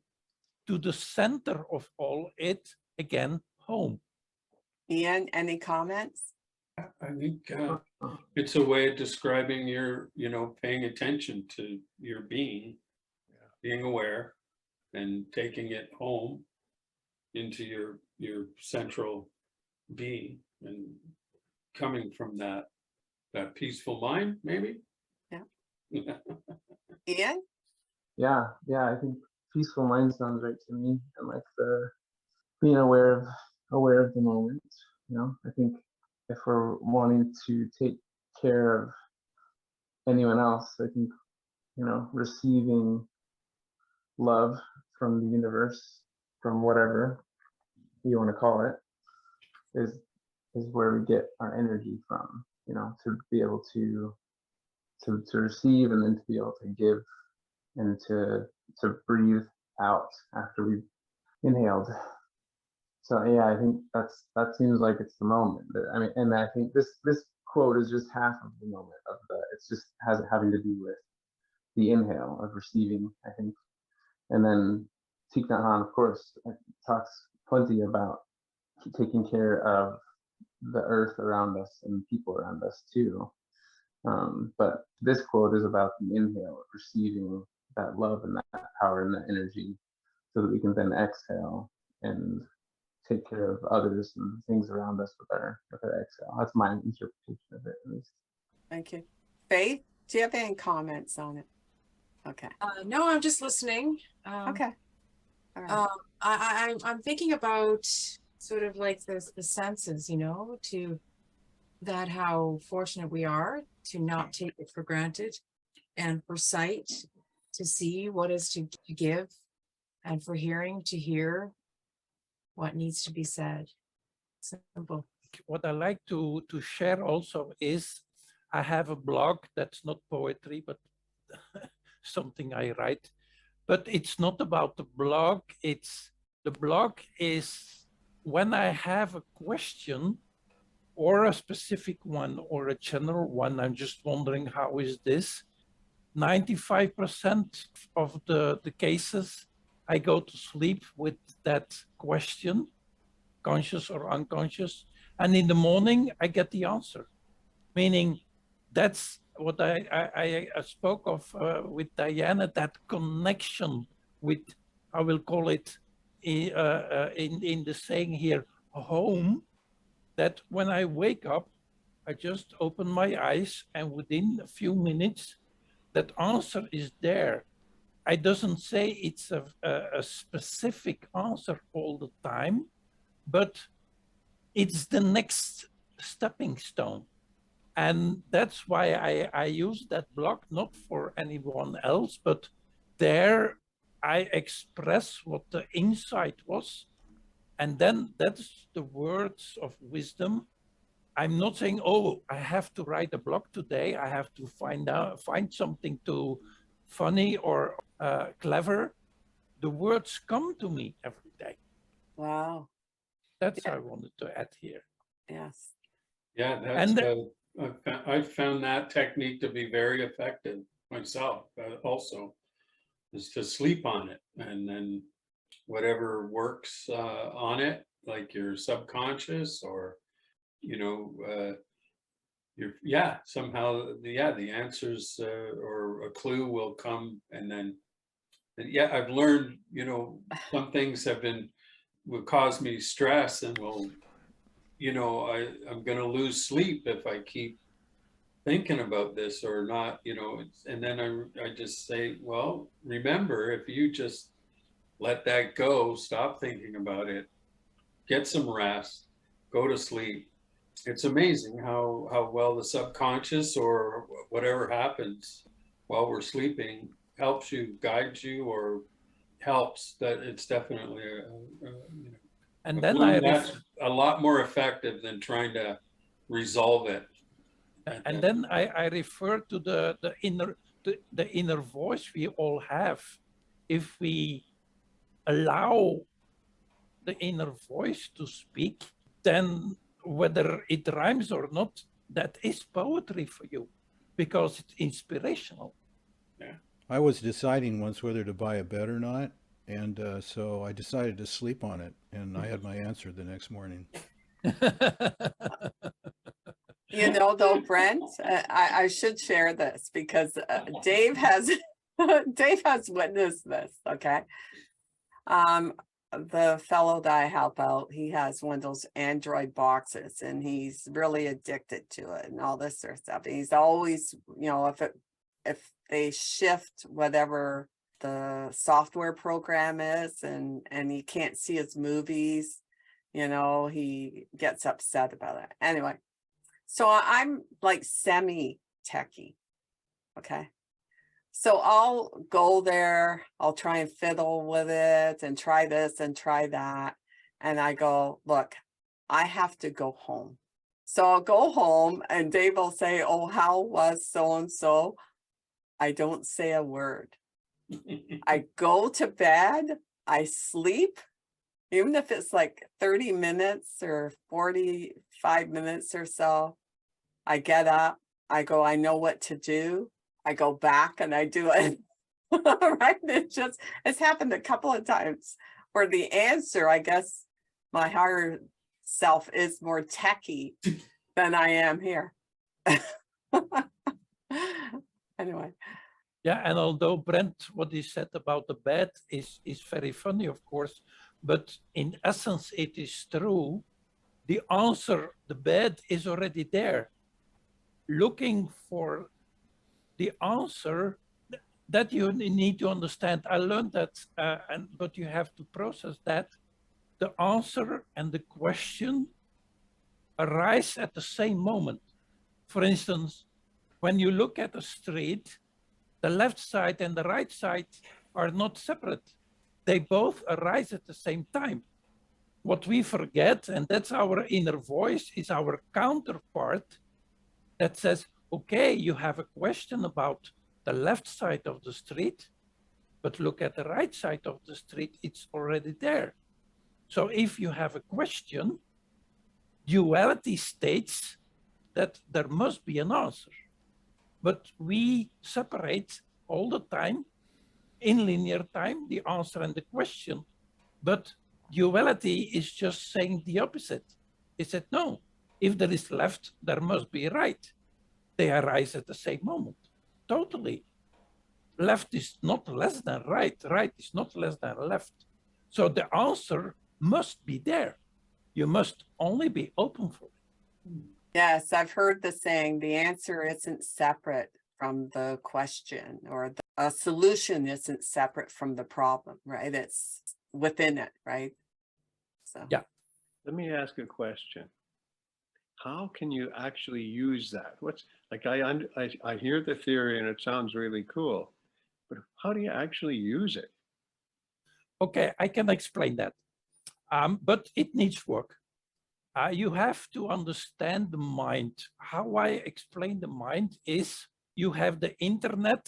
to the center of all it, again, home. Ian, any comments? I think it's a way of describing your, paying attention to your being, being aware, and taking it home into your central being, and coming from that peaceful mind, maybe. Yeah. Ian? Yeah, I think peaceful mind sounds right to me, and like the being aware of the moment. I think if we're wanting to take care of anyone else, I think receiving love from the universe, from whatever you want to call it, is where we get our energy from. To be able to receive, and then to be able to give, and to breathe out after we've inhaled. So yeah, I think that seems like it's the moment. I mean, and I think this quote is just half of the moment of it's just having to do with the inhale of receiving, I think. And then Thich Nhat Hanh, of course, talks plenty about taking care of the earth around us and people around us too. But this quote is about the inhale, receiving that love and that power and that energy, so that we can then exhale and take care of others and things around us with our exhale. That's my interpretation of it, at least. Thank you. Faith, do you have any comments on it? Okay. No, I'm just listening. Okay. All right. I'm thinking about sort of like the senses, to that, how fortunate we are to not take it for granted, and for sight to see what is to give, and for hearing to hear what needs to be said. Simple. What I like to share also is I have a blog that's not poetry, but something I write. But it's not about the blog. The blog is when I have a question, or a specific one, or a general one. I'm just wondering, how is this? 95% of the cases, I go to sleep with that question, conscious or unconscious. And in the morning, I get the answer. Meaning, that's what I spoke of with Diana, that connection with, I will call it in the saying here, home, that when I wake up, I just open my eyes, and within a few minutes, that answer is there. I doesn't say it's a specific answer all the time, but it's the next stepping stone. And that's why I use that blog, not for anyone else, but there I express what the insight was. And then that's the words of wisdom. I'm not saying, oh, I have to write a blog today. I have to find something too funny or clever. The words come to me every day. Wow. That's what I wanted to add here. Yes. Yeah, I found that technique to be very effective myself. Also, is to sleep on it, and then whatever works on it, like your subconscious, or somehow the answers or a clue will come. And then I've learned, some things will cause me stress, and I'm going to lose sleep if I keep thinking about this or not, and then I just say, well, remember, if you just let that go, stop thinking about it, get some rest, go to sleep. It's amazing how well the subconscious, or whatever happens while we're sleeping, helps you, guides you, or helps. That it's definitely and then that's a lot more effective than trying to resolve it And then I refer to the inner voice we all have. If we allow the inner voice to speak, then whether it rhymes or not, that is poetry for you, because it's inspirational. I was deciding once whether to buy a bed or not, and so I decided to sleep on it, and I had my answer the next morning. You know, though, Brent, I should share this because Dave has Dave has witnessed this. Okay, the fellow that I help out, he has one of those Android boxes, and he's really addicted to it and all this sort of stuff. And he's always, you know, if they shift whatever the software program is, and he can't see his movies, you know, he gets upset about it. Anyway. So I'm like semi-techie, okay? So I'll go there, I'll try and fiddle with it and try this and try that. And I go, look, I have to go home. So I'll go home and Dave will say, oh, how was so-and-so? I don't say a word. I go to bed, I sleep, even if it's like 30 minutes or 45 minutes or so. I get up, I go, I know what to do. I go back and I do it. Right? It's happened a couple of times where the answer, I guess my higher self is more techie than I am here. Anyway. Yeah, and although Brent, what he said about the bed is very funny, of course, but in essence, it is true. The answer, the bed is already there. Looking for the answer that you need to understand. I learned that, but you have to process that. The answer and the question arise at the same moment. For instance, when you look at a street, the left side and the right side are not separate. They both arise at the same time. What we forget, and that's our inner voice, is our counterpart that says, okay, you have a question about the left side of the street, but look at the right side of the street, it's already there. So if you have a question, duality states that there must be an answer. But we separate all the time, in linear time, the answer and the question. But duality is just saying the opposite. It said, no, if there is left, there must be right. They arise at the same moment, totally. Left is not less than right, right is not less than left. So the answer must be there. You must only be open for it. Yes, I've heard the saying, the answer isn't separate from the question, or a solution isn't separate from the problem, right? It's within it, right? So yeah. Let me ask a question. How can you actually use that? What's like, I hear the theory and it sounds really cool, but how do you actually use it? Okay, I can explain that, but it needs work. You have to understand the mind. How I explain the mind is you have the internet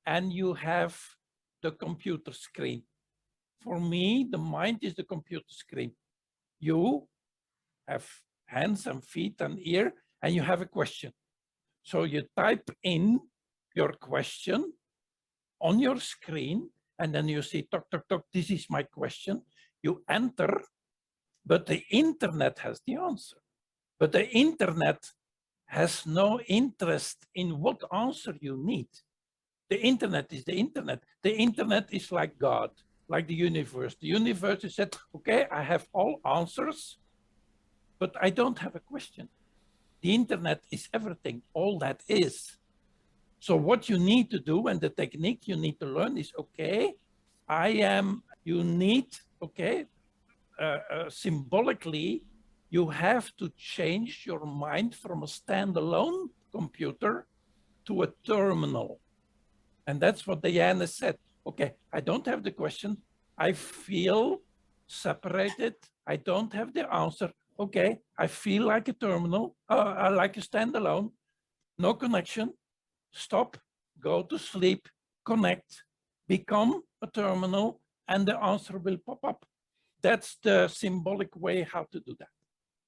and you have the computer screen. For me, the mind is the computer screen. You have hands and feet and ear, and you have a question. So you type in your question on your screen, and then you see, talk, talk, talk, this is my question. You enter, but the internet has the answer. But the internet has no interest in what answer you need. The internet is the internet. The internet is like God, like the universe. The universe has said, okay, I have all answers, but I don't have a question. The internet is everything, all that is. So what you need to do, and the technique you need to learn is, okay, you need, okay, symbolically, you have to change your mind from a standalone computer to a terminal. And that's what Diana said. Okay, I don't have the question. I feel separated. I don't have the answer. Okay, I feel like a terminal, like a standalone. no connection, stop, go to sleep, connect, become a terminal, and the answer will pop up. That's the symbolic way how to do that.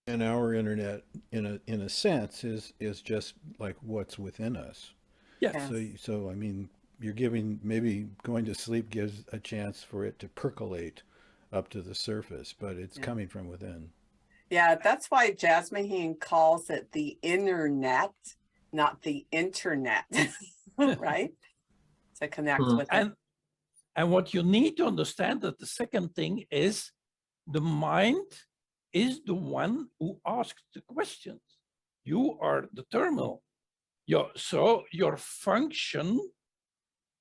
And our internet, in a sense, is just like what's within us. Yes. Yes. So I mean, you're giving, maybe going to sleep gives a chance for it to percolate up to the surface, but it's Yeah. coming from within. Yeah, that's why Jasmine calls it the internet, not the internet, right? To connect with it. And what you need to understand that the second thing is the mind is the one who asks the questions. You are the terminal. So your function,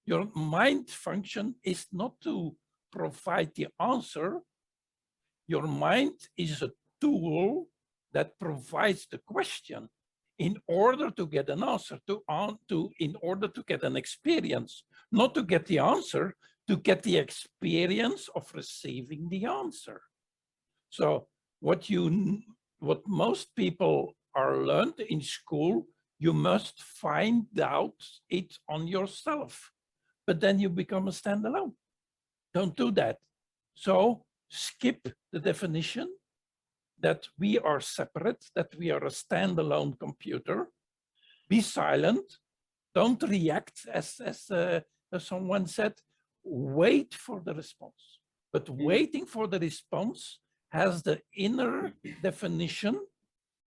your mind function is not to provide the answer. Your mind is a tool that provides the question in order to get an answer, in order to get an experience, not to get the answer, to get the experience of receiving the answer. So what most people are learned in school, you must find out it on yourself, but then you become a standalone. Don't do that. So skip the definition that we are separate, that we are a standalone computer. Be silent. Don't react, as someone said. Wait for the response. But waiting for the response has the inner definition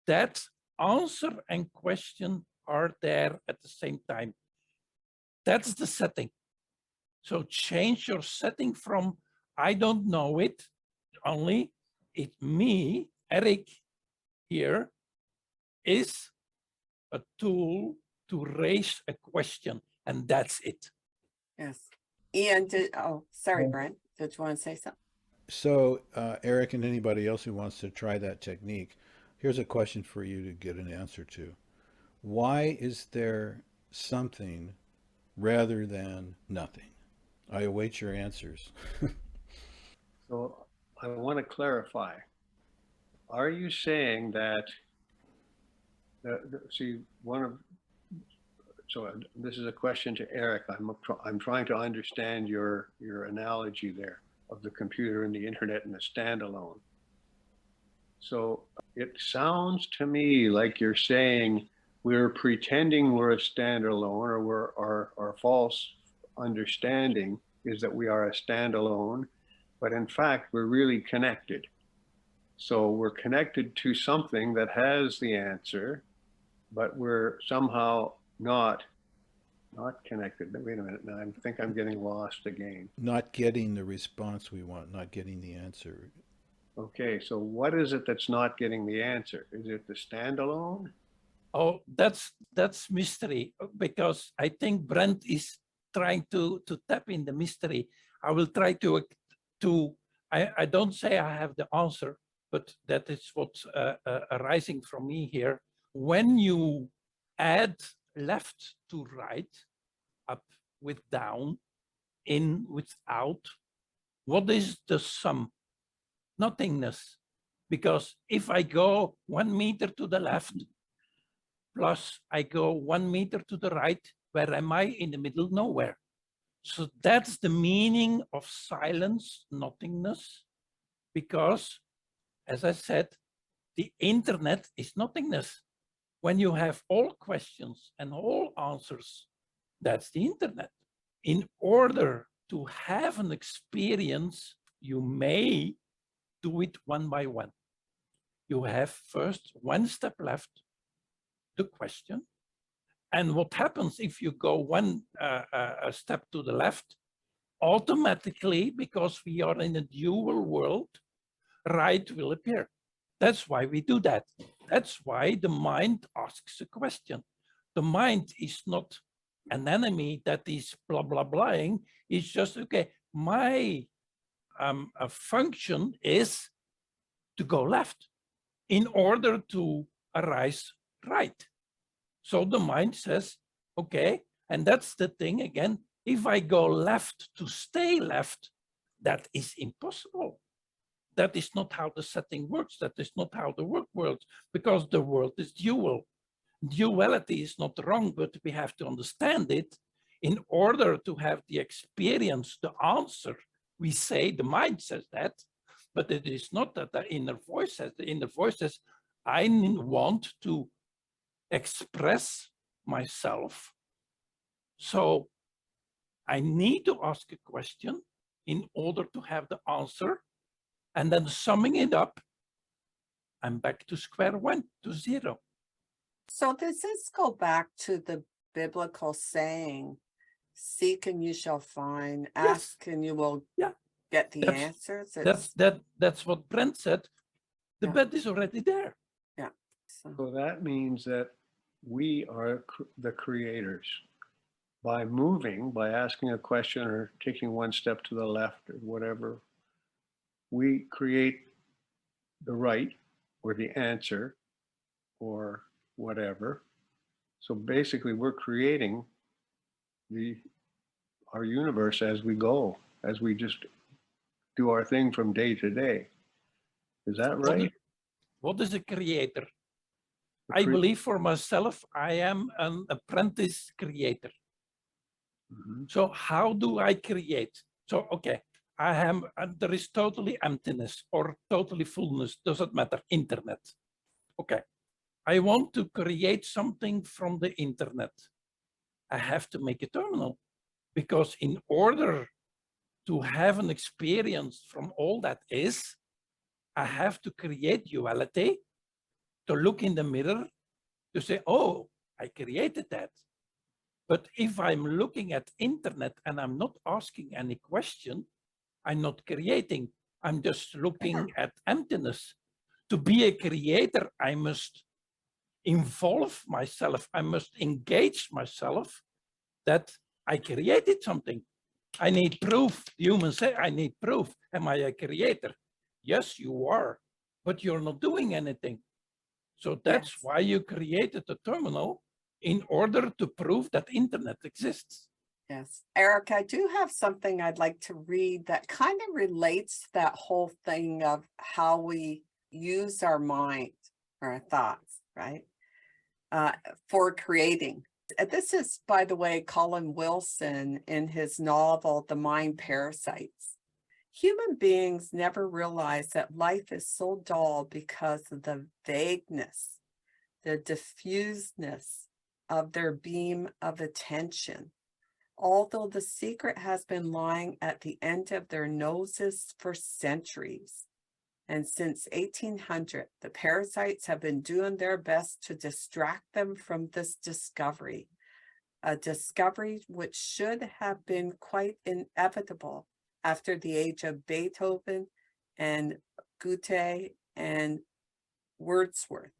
that answer and question are there at the same time. That's the setting. So change your setting from I don't know it, only me, Eric, here is a tool to raise a question, and that's it. Yes. Ian, sorry, Brent, did you want to say something? So, Eric and anybody else who wants to try that technique, here's a question for you to get an answer to. Why is there something rather than nothing? I await your answers. So I want to clarify. Are you saying that, so this is a question to Eric. I'm trying to understand your analogy there of the computer and the internet and the standalone. So it sounds to me like you're saying we're pretending we're a standalone, or our false understanding is that we are a standalone, but in fact, we're really connected. So we're connected to something that has the answer, but we're somehow not connected. Wait a minute, now I think I'm getting lost again. Not getting the response we want, not getting the answer. Okay, so what is it that's not getting the answer? Is it the standalone? Oh, that's mystery, because I think Brent is trying to tap in the mystery. I will try I don't say I have the answer, but that is what's arising from me here. When you add left to right, up with down, in with out, what is the sum? Nothingness. Because if I go 1 meter to the left, plus I go 1 meter to the right, where am I? In the middle, nowhere. So that's the meaning of silence, nothingness, because, as I said, the internet is nothingness. When you have all questions and all answers, that's the internet. In order to have an experience, you may do it one by one. You have first one step left, the question. And what happens if you go one step to the left? Automatically, because we are in a dual world, right will appear. That's why we do that. That's why the mind asks a question. The mind is not an enemy that is blah, blah, blahing. It's just, okay, my function is to go left in order to arise right. So the mind says, okay, and that's the thing again, if I go left to stay left, that is impossible. That is not how the setting works. That is not how the work works, because the world is dual. duality is not wrong, but we have to understand it in order to have the experience, the answer. We say the mind says that, but it is not that the inner voice says. The inner voice says, I want to express myself. So I need to ask a question in order to have the answer. And then summing it up, I'm back to square one, to zero. So does this go back to the biblical saying, seek and you shall find, ask and you will get the answers? That's what Brent said. The bed is already there. Yeah. So that means that we are the creators. By moving, by asking a question or taking one step to the left or whatever, we create the right or the answer or whatever. So basically we're creating our universe as we go, as we just do our thing from day to day. Is that right? What is a creator? I believe for myself, I am an apprentice creator. Mm-hmm. So how do I create? So, okay, there is totally emptiness or totally fullness, doesn't matter, internet. Okay, I want to create something from the internet. I have to make a terminal, because in order to have an experience from all that is, I have to create duality, to look in the mirror, to say, oh, I created that. But if I'm looking at internet and I'm not asking any question, I'm not creating. I'm just looking at emptiness. To be a creator, I must involve myself. I must engage myself that I created something. I need proof. Humans say, I need proof. Am I a creator? Yes, you are, but you're not doing anything. So that's why you created a terminal, in order to prove that internet exists. Yes. Eric, I do have something I'd like to read that kind of relates to that whole thing of how we use our mind or our thoughts, right? For creating. This is, by the way, Colin Wilson in his novel, The Mind Parasites. Human beings never realize that life is so dull because of the vagueness, the diffuseness of their beam of attention. Although the secret has been lying at the end of their noses for centuries. And since 1800, the parasites have been doing their best to distract them from this discovery, a discovery which should have been quite inevitable after the age of Beethoven and Goethe and Wordsworth.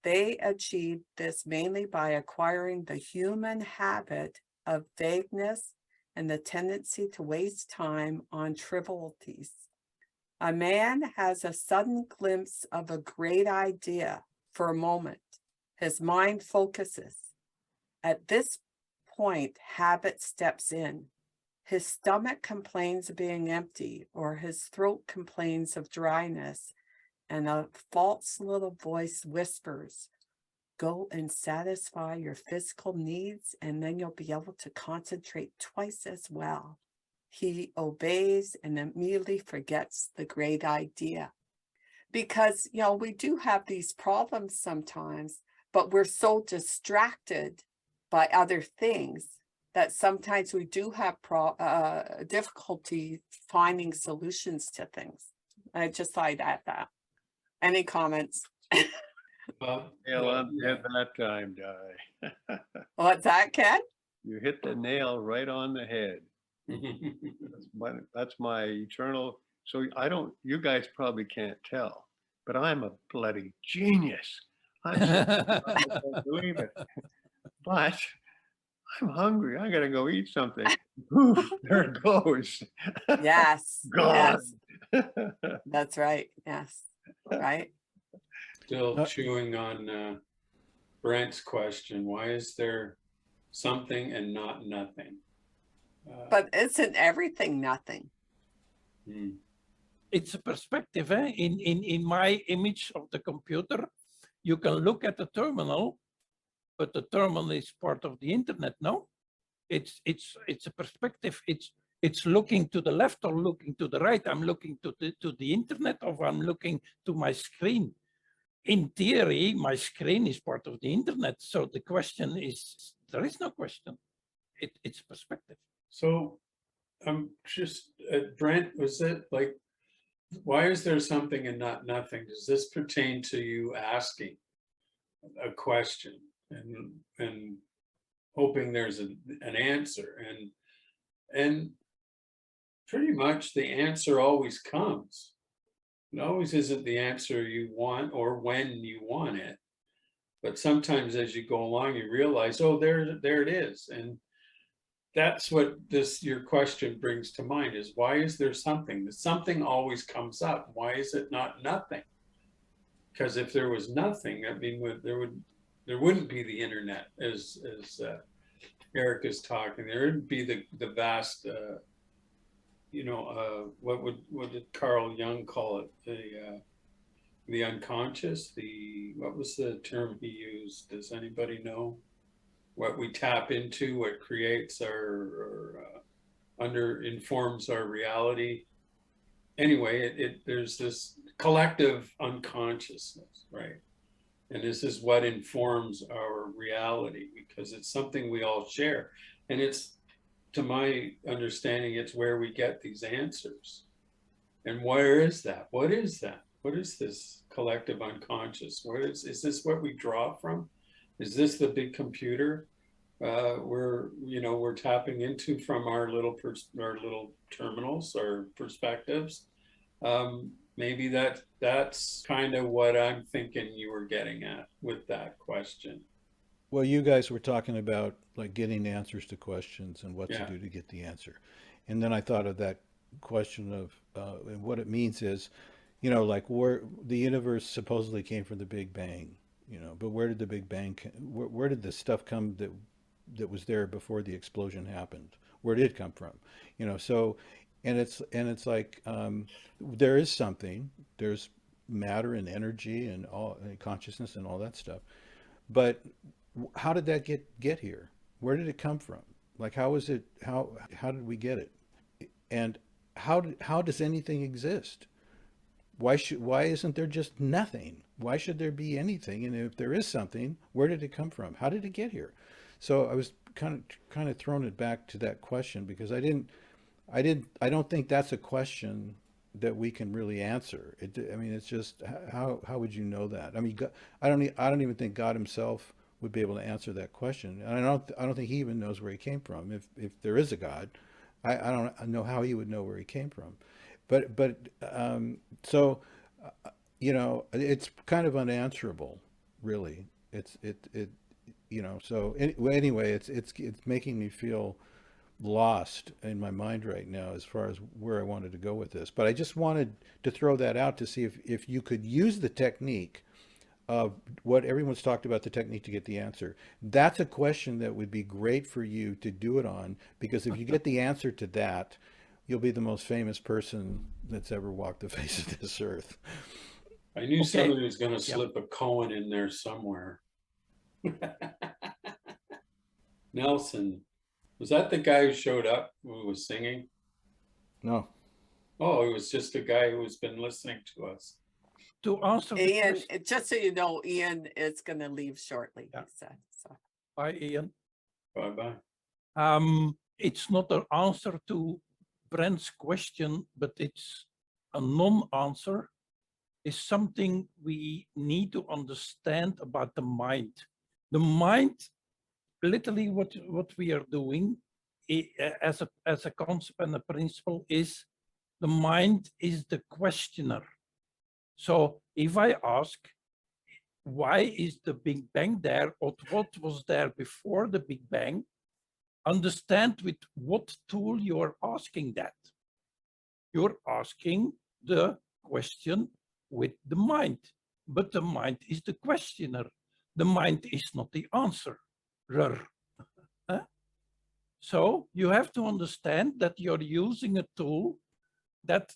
They achieved this mainly by acquiring the human habit of vagueness and the tendency to waste time on trivialities. A man has a sudden glimpse of a great idea for a moment. His mind focuses. At this point, habit steps in. His stomach complains of being empty, or his throat complains of dryness, and a false little voice whispers, go and satisfy your physical needs, and then you'll be able to concentrate twice as well. He obeys and immediately forgets the great idea. Because, we do have these problems sometimes, but we're so distracted by other things that sometimes we do have difficulty finding solutions to things. I just thought I'd add that. Any comments? Nail on the head that time, Di. What's that, Ken? You hit the nail right on the head. That's my eternal. So you guys probably can't tell, but I'm a bloody genius. I can't believe it. But I'm hungry. I gotta go eat something. Oof, there it goes. Yes. God. Yes. That's right. Yes. Right. Still chewing on Brent's question. Why is there something and not nothing? But isn't everything nothing? It's a perspective. In my image of the computer, you can look at the terminal but the terminal is part of the internet. No, it's a perspective. It's looking to the left or looking to the right. I'm looking to the internet, or I'm looking to my screen. In theory, my screen is part of the internet. So the question is, there is no question. It's perspective. So I'm just, Brent, was it like, why is there something and not nothing? Does this pertain to you asking a question and hoping there's an answer? And pretty much the answer always comes. It always isn't the answer you want or when you want it. But sometimes as you go along, you realize, oh, there it is. And that's what your question brings to mind, is why is there something? Something always comes up. Why is it not nothing? Because if there was nothing, I mean, there wouldn't be the internet, as Eric is talking. There wouldn't be the vast, what did Carl Jung call it? The unconscious. What was the term he used? Does anybody know? What we tap into, what creates informs our reality. Anyway, there's this collective unconsciousness, right? And this is what informs our reality, because it's something we all share. And it's, to my understanding, it's where we get these answers. And where is that? What is that? What is this collective unconscious? Is this what we draw from? Is this the big computer we're tapping into from our little terminals or perspectives? Maybe that's kind of what I'm thinking you were getting at with that question. Well, you guys were talking about like getting answers to questions and what to do to get the answer. And then I thought of that question of, and what it means is, like where the universe supposedly came from the Big Bang, but where did the Big Bang, where did the stuff come that was there before the explosion happened? Where did it come from? So, and it's like, there is something, there's matter and energy and all, and consciousness and all that stuff. But how did that get here? Where did it come from? Like, how did we get it? And how does anything exist? Why isn't there just nothing? Why should there be anything? And if there is something, where did it come from? How did it get here? So I was kind of throwing it back to that question, because I don't think that's a question that we can really answer. I mean, it's just, how would you know that? I mean, I don't even think God himself would be able to answer that question. And I don't think he even knows where he came from. If there is a God, I don't know how he would know where he came from. So it's kind of unanswerable, really. So anyway, it's making me feel lost in my mind right now as far as where I wanted to go with this. But I just wanted to throw that out to see if you could use the technique of what everyone's talked about, the technique to get the answer. That's a question that would be great for you to do it on, because if you get the answer to that, you'll be the most famous person that's ever walked the face of this earth. I knew somebody was going to slip a Cohen in there somewhere. Nelson, was that the guy who showed up who was singing? No. Oh, it was just a guy who's been listening to us. To answer Ian, just so you know, Ian is going to leave shortly, he said. So. Bye, Ian. Bye-bye. It's not an answer to Brent's question, but it's a non-answer. Is something we need to understand about the mind. The mind, literally what we are doing as a concept and a principle is, the mind is the questioner. So if I ask, why is the Big Bang there, or what was there before the Big Bang, understand with what tool you're asking that. You're asking the question with the mind, but the mind is the questioner. The mind is not the answer. So you have to understand that you're using a tool that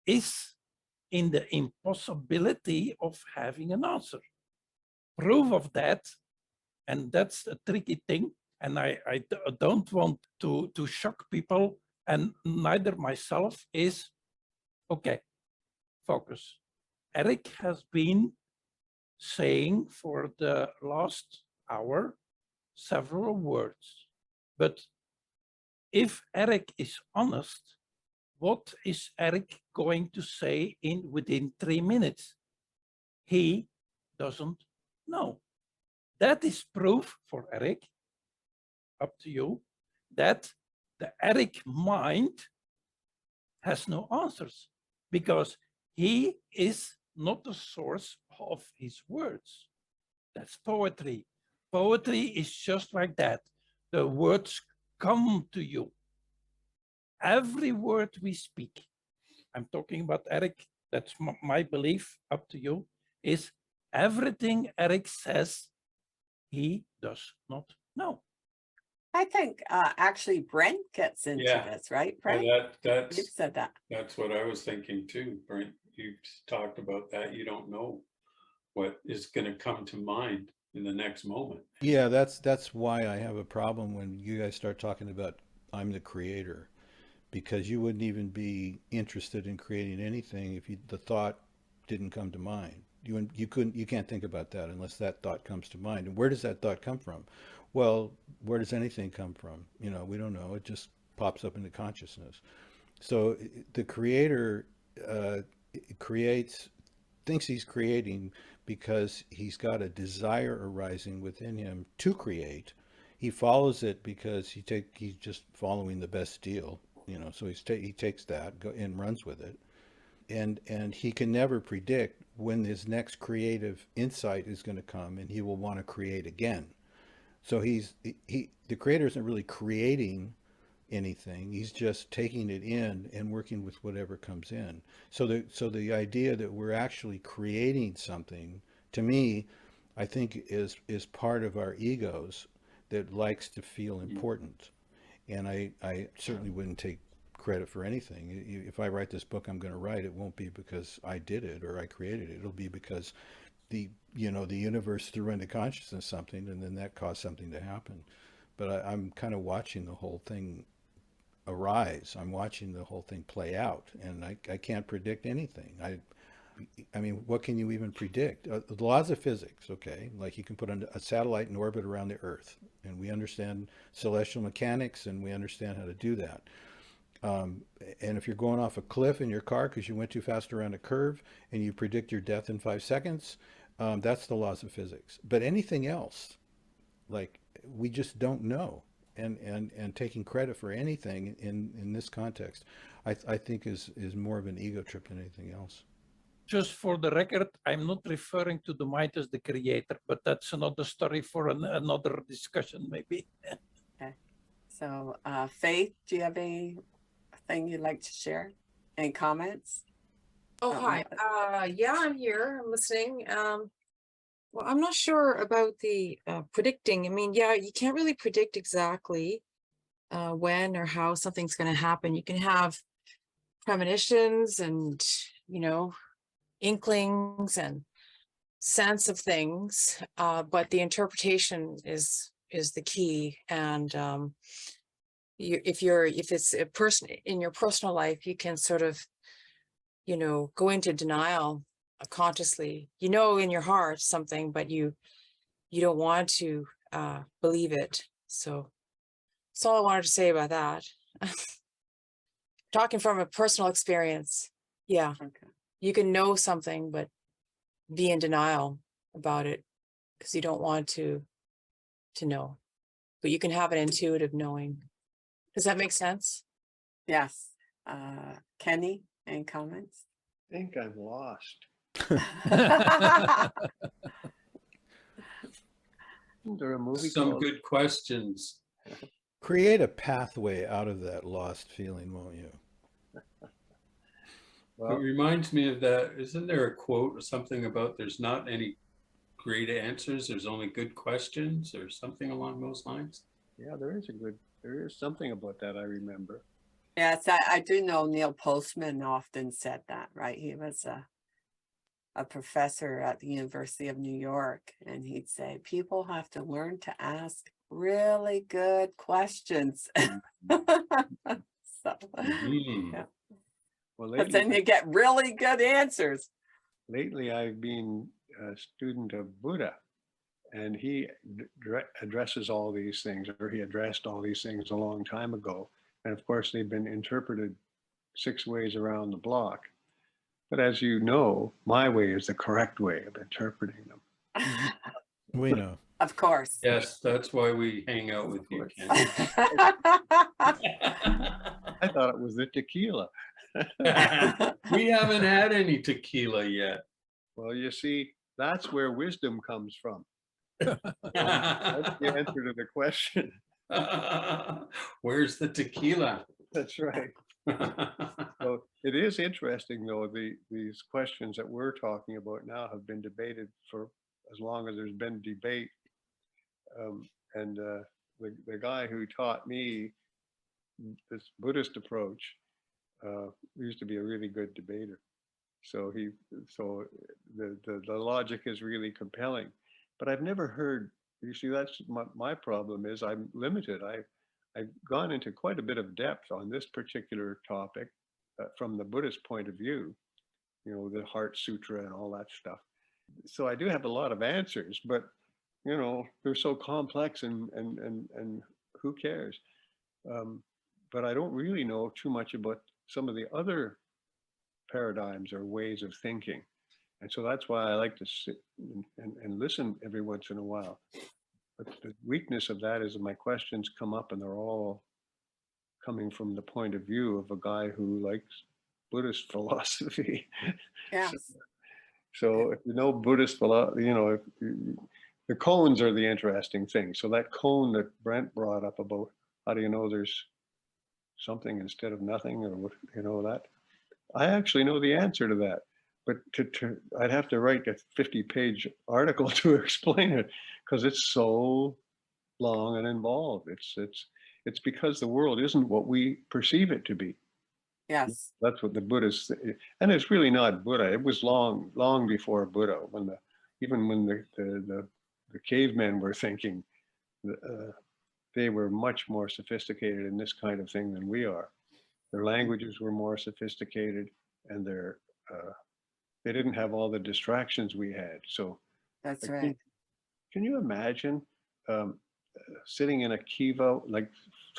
is in the impossibility of having an answer. Proof of that, And that's a tricky thing. And I don't want to shock people, and neither myself, is, okay, focus. Eric has been saying for the last hour several words, but if Eric is honest, what is Eric going to say within 3 minutes? He doesn't know. That is proof for Eric, up to you, that the Eric mind has no answers, because he is not the source of his words. That's poetry. Poetry is just like that. The words come to you. Every word we speak, I'm talking about Eric, that's my belief, up to you, is everything Eric says, he does not know. I think actually Brent gets into Yeah. this, right, And Brent? that's You've said that. That's what I was thinking too, Brent. You've talked about that. You don't know what is going to come to mind in the next moment. Yeah, that's why I have a problem when you guys start talking about I'm the creator, because you wouldn't even be interested in creating anything if the thought didn't come to mind. You can't think about that unless that thought comes to mind. And where does that thought come from? Well, where does anything come from? You know, we don't know. It just pops up into consciousness. So the creator thinks he's creating because he's got a desire arising within him to create. He follows it because he's just following the best deal, you know. So he takes that and runs with it, and he can never predict when his next creative insight is going to come, and he will want to create again. So the creator isn't really creating anything. He's just taking it in and working with whatever comes in. So the idea that we're actually creating something, to me, I think is part of our egos that likes to feel important. And I certainly wouldn't take credit for anything. If I write this book I'm going to write, it won't be because I did it or I created it. It'll be because the universe threw into consciousness something, and then that caused something to happen. But I'm kind of watching the whole thing arise. I'm watching the whole thing play out, and I can't predict anything. I mean, what can you even predict? The laws of physics, okay, like you can put a satellite in orbit around the Earth, and we understand celestial mechanics, and we understand how to do that. And if you're going off a cliff in your car because you went too fast around a curve and you predict your death in 5 seconds, that's the laws of physics. But anything else, like, we just don't know. And taking credit for anything in this context, I think is more of an ego trip than anything else. Just for the record, I'm not referring to the mind as the creator, but that's another story for another discussion, maybe. Okay. So, Faith, do you have anything you'd like to share? Any comments? Oh, hi. Yeah, I'm here. I'm listening. Well, I'm not sure about the predicting. I mean, yeah, you can't really predict exactly when or how something's going to happen. You can have premonitions and, inklings and sense of things, but the interpretation is the key. And if it's a person in your personal life, you can sort of, go into denial consciously, in your heart something, but you don't want to believe it. So that's all I wanted to say about that. Talking from a personal experience. Yeah. Okay. You can know something, but be in denial about it because you don't want to know, but you can have an intuitive knowing. Does that make sense? Yes. Kenny, any comments? I think I'm lost. Isn't there a movie Some called good questions. Create a pathway out of that lost feeling, won't you? It reminds me of that. Isn't there a quote or something about there's not any great answers, there's only good questions, or something along those lines? Yeah, there is something about that I remember. Yes, I do know Neil Postman often said that, right? He was a a professor at the University of New York, and he'd say, people have to learn to ask really good questions. So, Mhm. yeah. Well, But then you get really good answers. lately I've been a student of Buddha, and he addresses all these things, or he addressed all these things a long time ago. And of course, they've been interpreted 6 ways around the block. But as you know, my way is the correct way of interpreting them. We know. Of course. Yes, that's why we hang out with you, course. Ken. I thought it was the tequila. We haven't had any tequila yet. Well, you see, that's where wisdom comes from. That's the answer to the question. Where's the tequila? That's right. So it is interesting, though, these questions that we're talking about now have been debated for as long as there's been debate. The guy who taught me this Buddhist approach used to be a really good debater. So the logic is really compelling. But I've never heard, you see, that's my problem is I'm limited. I've gone into quite a bit of depth on this particular topic from the Buddhist point of view, you know, the Heart Sutra and all that stuff. So I do have a lot of answers, but you know, they're so complex and who cares? But I don't really know too much about some of the other paradigms or ways of thinking. And so that's why I like to sit and listen every once in a while. But the weakness of that is that my questions come up and they're all coming from the point of view of a guy who likes Buddhist philosophy. Yes. So if you know Buddhist philosophy, you know, the cones are the interesting thing. So that cone that Brent brought up about how do you know there's something instead of nothing, or what, you know, that I actually know the answer to that. But I'd have to write a 50-page article to explain it because it's so long and involved. It's because the world isn't what we perceive it to be. Yes. That's what the Buddhists, and it's really not Buddha. It was long before Buddha, when even when the cavemen were thinking, they were much more sophisticated in this kind of thing than we are. Their languages were more sophisticated, and they didn't have all the distractions we had. So That's like, right. can you imagine sitting in a kiva like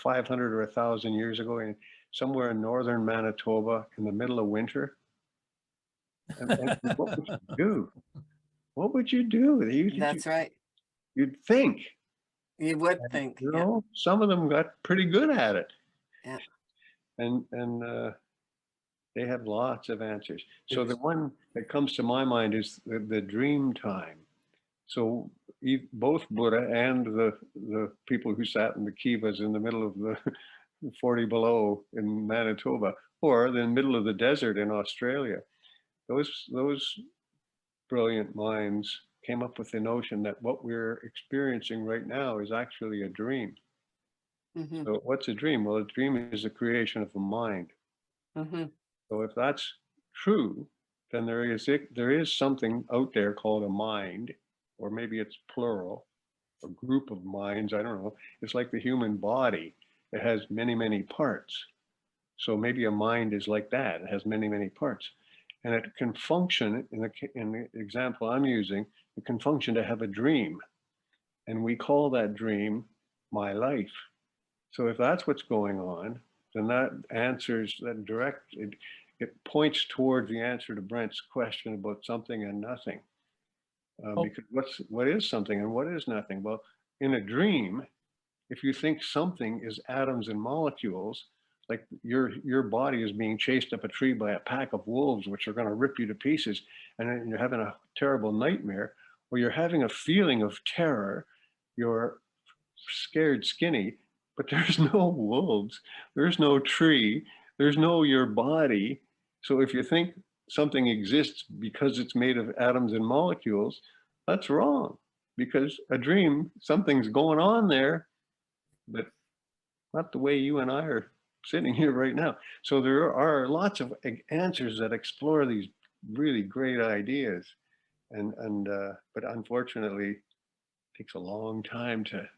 500 or 1,000 years ago in somewhere in northern Manitoba in the middle of winter? And what would you do? What would you do? That's right. You'd think. You would think. You Yeah. know, some of them got pretty good at it. Yeah. And they have lots of answers. So the one that comes to my mind is the dream time. So both Buddha and the people who sat in the kivas in the middle of the 40 below in Manitoba, or the middle of the desert in Australia, those brilliant minds came up with the notion that what we're experiencing right now is actually a dream. Mm-hmm. So what's a dream? Well, a dream is the creation of the mind. Mm-hmm. So if that's true, then there is something out there called a mind, or maybe it's plural, a group of minds, I don't know. It's like the human body. It has many, many parts. So maybe a mind is like that. It has many, many parts. And it can function, in the example I'm using, it can function to have a dream. And we call that dream my life. So if that's what's going on, then that answers that it points toward the answer to Brent's question about something and nothing. Because what is something and what is nothing? Well, in a dream, if you think something is atoms and molecules, like your body is being chased up a tree by a pack of wolves, which are going to rip you to pieces, and then you're having a terrible nightmare, or you're having a feeling of terror, you're scared skinny, but there's no wolves, there's no tree, there's no your body. So if you think something exists because it's made of atoms and molecules, that's wrong, because a dream, something's going on there, but not the way you and I are sitting here right now. So there are lots of answers that explore these really great ideas, but unfortunately, it takes a long time to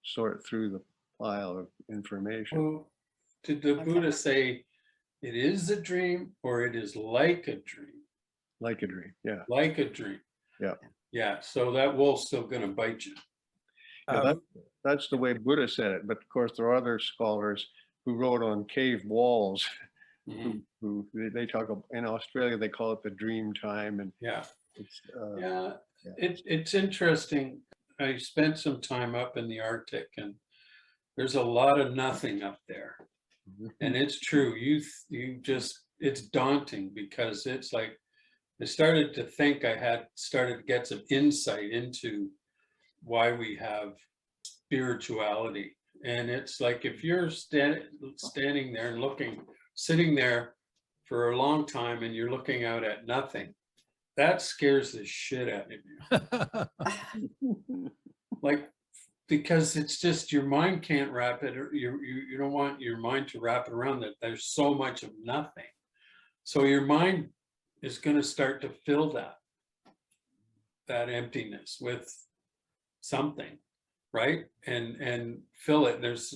sort through the pile of information. Well, did the Okay. Buddha say it is a dream or it is like a dream? Like a dream, yeah. Like a dream. Yeah. Yeah, so that wolf's still gonna bite you. Yeah, that's the way Buddha said it. But of course, there are other scholars who wrote on cave walls. Mhm. They talk about, in Australia they call it the dream time, and Yeah, it's yeah, yeah. it's interesting. I spent some time up in the Arctic and there's a lot of nothing up there. And it's true, you just, it's daunting because it's like, I started to think I had started to get some insight into why we have spirituality. And it's like, if you're standing there and sitting there for a long time and you're looking out at nothing, that scares the shit out of you. Like, because it's just your mind can't wrap it, or you don't want your mind to wrap it around that there's so much of nothing. So your mind is going to start to fill that emptiness with something, right? And fill it. There's,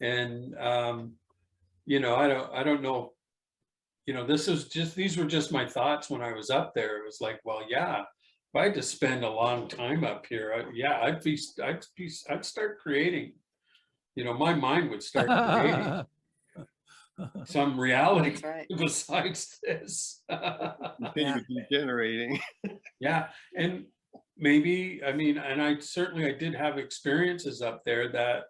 and I don't know, these were just my thoughts when I was up there. It was like, well, yeah, if I had to spend a long time up here, I'd start creating, my mind would start creating some reality That's right. besides this. Continue degenerating. Yeah, and maybe, I mean, and I did have experiences up there that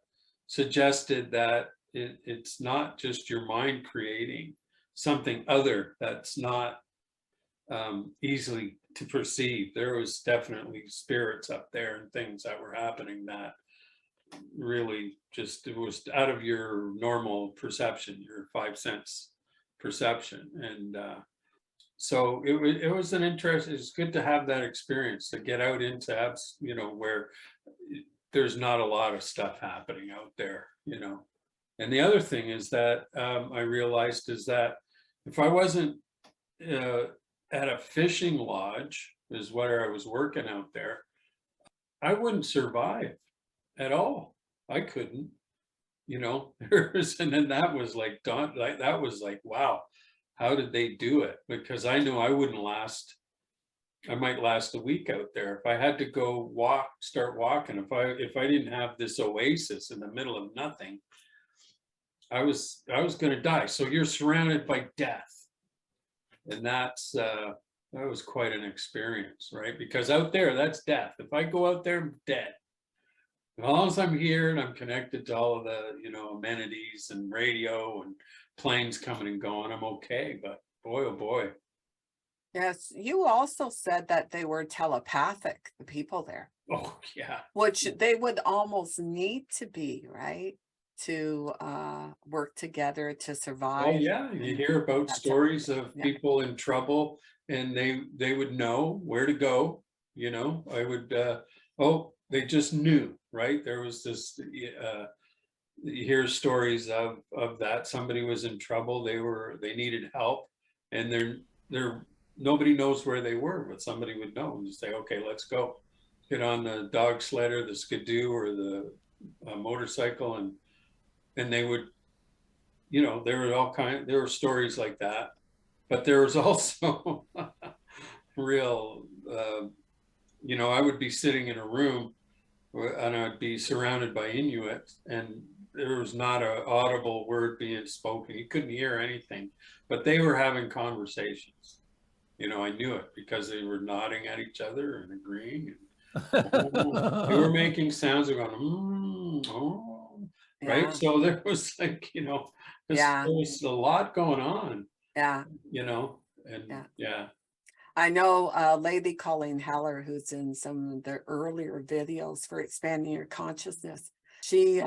suggested that it's not just your mind creating something other that's not easily to perceive. There was definitely spirits up there and things that were happening that really just, it was out of your normal perception, your 5 sense perception. And so it was an interest. It's good to have that experience, to get out into apps, where there's not a lot of stuff happening out there, And the other thing is that I realized is that if I wasn't at a fishing lodge, is where I was working out there, I wouldn't survive at all. I couldn't, and then that was like, that was like, wow, how did they do it? Because I knew I wouldn't last. I might last a week out there. If I had to go start walking, if I didn't have this oasis in the middle of nothing, I was going to die. So you're surrounded by death. And that was quite an experience, right? Because out there, that's death. If I go out there, I'm dead. As long as I'm here and I'm connected to all of the, amenities and radio and planes coming and going, I'm okay. But boy, oh boy. Yes, you also said that they were telepathic, the people there, Oh, yeah. which they would almost need to be, right? To work together to Oh, survive. yeah. You hear about That's stories of yeah. people in trouble and they would know where to go. I would, they just knew, right? There was this, you hear stories of that. Somebody was in trouble. They needed help, and nobody knows where they were, but somebody would know and just say, okay, let's go. Get on the dog sled or the skidoo or the motorcycle, and they would, there were stories like that, but there was also real, I would be sitting in a room and I'd be surrounded by Inuits, and there was not an audible word being spoken. You couldn't hear anything, but they were having conversations. I knew it because they were nodding at each other and agreeing. And they were making sounds. They're going, right? Yeah. So there was like, Yeah. there was a lot going on, Yeah. and yeah. I know Lady Colleen Heller, who's in some of the earlier videos for Expanding Your Consciousness. She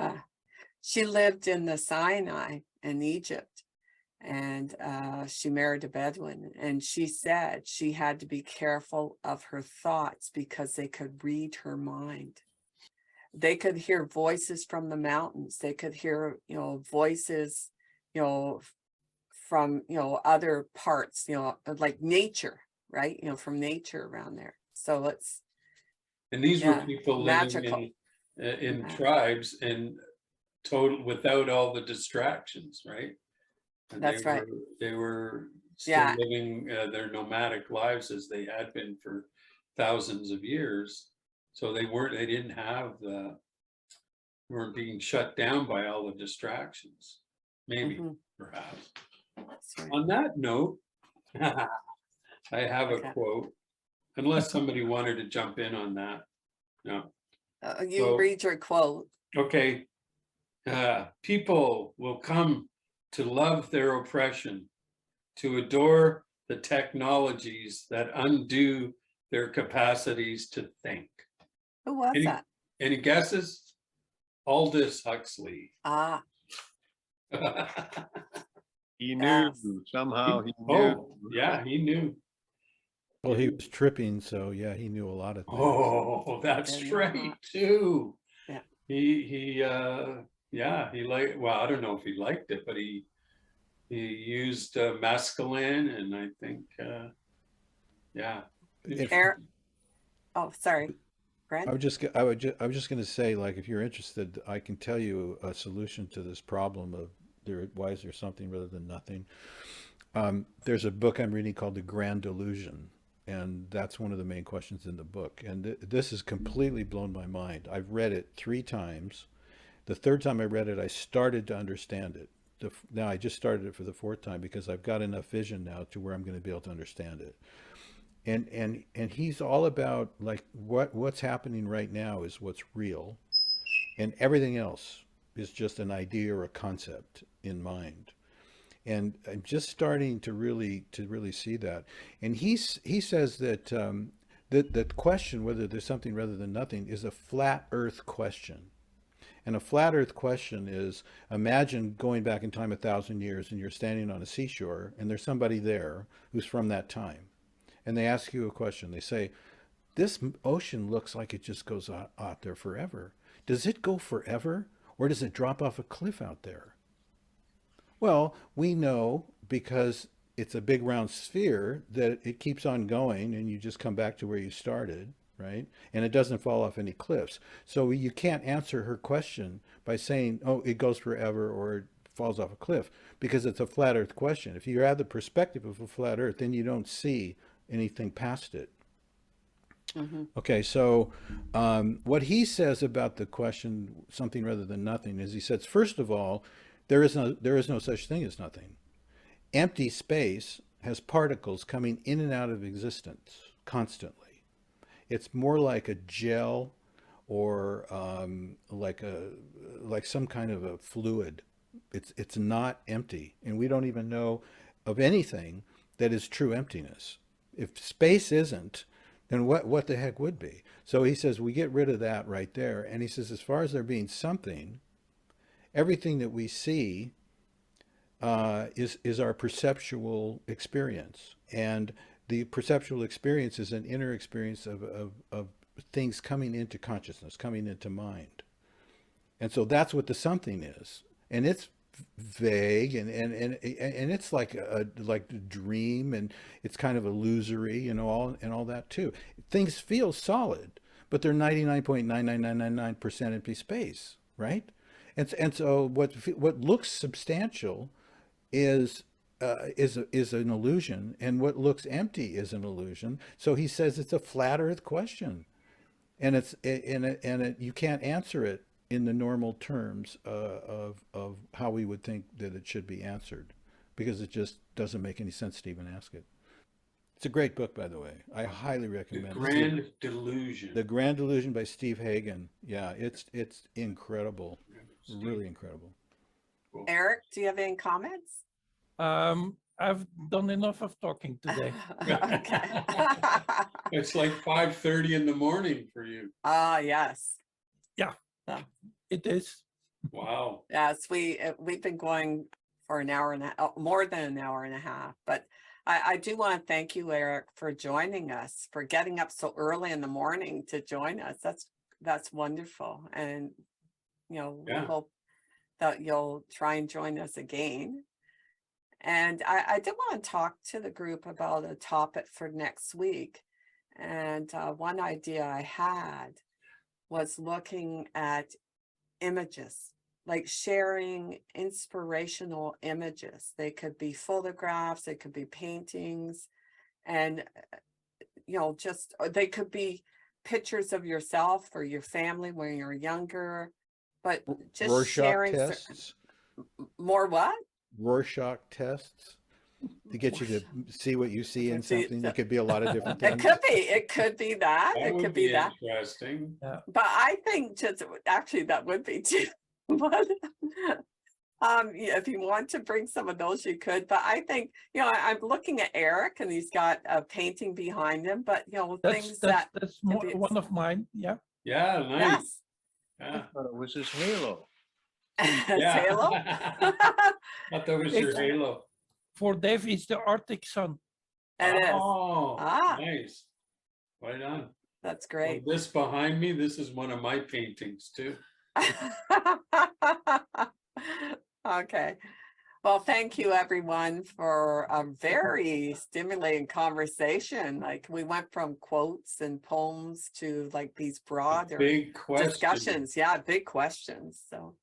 lived in the Sinai in Egypt, and she married a Bedouin, and she said she had to be careful of her thoughts because they could read her mind. They could hear voices from the mountains. They could hear, voices, from, other parts, like nature, right? From nature around there. So it's, And these were yeah, people magical. living in Yeah. tribes and total without all the distractions, right? And That's right. They were still Yeah. living their nomadic lives as they had been for thousands of years. So they didn't have weren't being shut down by all the distractions. Maybe, Mhm. perhaps. That's right. On that note, I have a Okay. quote, unless somebody wanted to jump in on that. No. You So- read your quote. Okay. People will come to love their oppression, to adore the technologies that undo their capacities to think. Who was Any, that? any guesses? Aldous Huxley. Ah, He knew, yes. somehow he knew. Oh, yeah, he knew. Well, he was tripping, so yeah, he knew a lot of things. Oh, that's Didn't know right, that. too. Yeah. He well, I don't know if he liked it, but he used mescaline, and I think yeah. Eric. Oh, sorry. Brent? I was just going to say, like, if you're interested, I can tell you a solution to this problem of why is there something rather than nothing. There's a book I'm reading called The Grand Delusion, and that's one of the main questions in the book. And this has completely blown my mind. I've read it 3 times. The 3rd time I read it, I started to understand it. Now I just started it for the 4th time because I've got enough vision now to where I'm going to be able to understand it. And he's all about, like, what's happening right now is what's real, and everything else is just an idea or a concept in mind. And I'm just starting to really see that. And he says that that question, whether there's something rather than nothing, is a flat Earth question. And a flat Earth question is, imagine going back in time 1,000 years and you're standing on a seashore and there's somebody there who's from that time. And they ask you a question. They say, this ocean looks like it just goes out there forever. Does it go forever, or does it drop off a cliff out there? Well, we know, because it's a big round sphere, that it keeps on going and you just come back to where you started, right? And it doesn't fall off any cliffs. So you can't answer her question by saying, oh, it goes forever or it falls off a cliff, because it's a flat Earth question. If you have the perspective of a flat Earth, then you don't see anything past it. Mm-hmm. Okay, so what he says about the question, something rather than nothing, is he says, first of all, there is no such thing as nothing. Empty space has particles coming in and out of existence constantly. It's more like a gel, or like some kind of a fluid. It's not empty, and we don't even know of anything that is true emptiness. If space isn't, then what the heck would be? So he says we get rid of that right there, and he says as far as there being something, everything that we see is our perceptual experience, and the perceptual experience is an inner experience of things coming into consciousness, coming into mind. And so that's what the something is, and it's vague, and it's like a dream, and it's kind of illusory, all that too. Things feel solid, but they're 99.99999% empty space, right? And so what looks substantial is an illusion, and what looks empty is an illusion. So he says it's a flat Earth question, and you can't answer it in the normal terms of how we would think that it should be answered, because it just doesn't make any sense to even ask it. It's a great book, by the way. I highly recommend The Grand Delusion. The Grand Delusion by Steve Hagen. Yeah, it's incredible, really incredible. Cool. Eric, do you have any comments? I've done enough of talking today. Okay. It's like 5:30 in the morning for you. Yes. It is. Wow. Yes, we've been going for an hour and a half, more than an hour and a half. But I do want to thank you, Eric, for joining us, for getting up so early in the morning to join us. That's wonderful. And, we Yeah. hope that you'll try and join us again. And I did want to talk to the group about a topic for next week. And one idea I had was looking at images, like sharing inspirational images. They could be photographs, they could be paintings, and just they could be pictures of yourself or your family when you're younger, but just Rorschach sharing tests. more what? Rorschach tests to get you to see what you see in See, something. It could be a lot of different It things. could be that. That It would could be that. interesting. But I think just actually that would be too. But yeah, if you want to bring some of those, you could. But I think I'm looking at Eric, and he's got a painting behind him. But things that That's can more, be one of mine. Yeah. Yeah, nice. yes, Yeah. But it was his halo. Yeah. Halo. Thought that was your halo. For Dave, it's the Arctic Sun. It is. Oh, Ah. nice. Right on. That's Well, great. this behind me, this is one of my paintings too. Okay. Well, thank you everyone for a very stimulating conversation. Like we went from quotes and poems to like these broader Big question. discussions. Yeah, big questions. So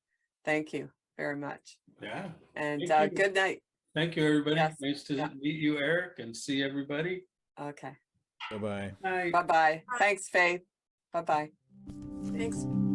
thank you very much. Yeah. And Thank you. good night. Thank you, everybody. Yes. Nice to Yeah. meet you, Eric, and see everybody. Okay. Bye-bye. Night. Bye-bye. Thanks, Faith. Bye-bye. Thanks.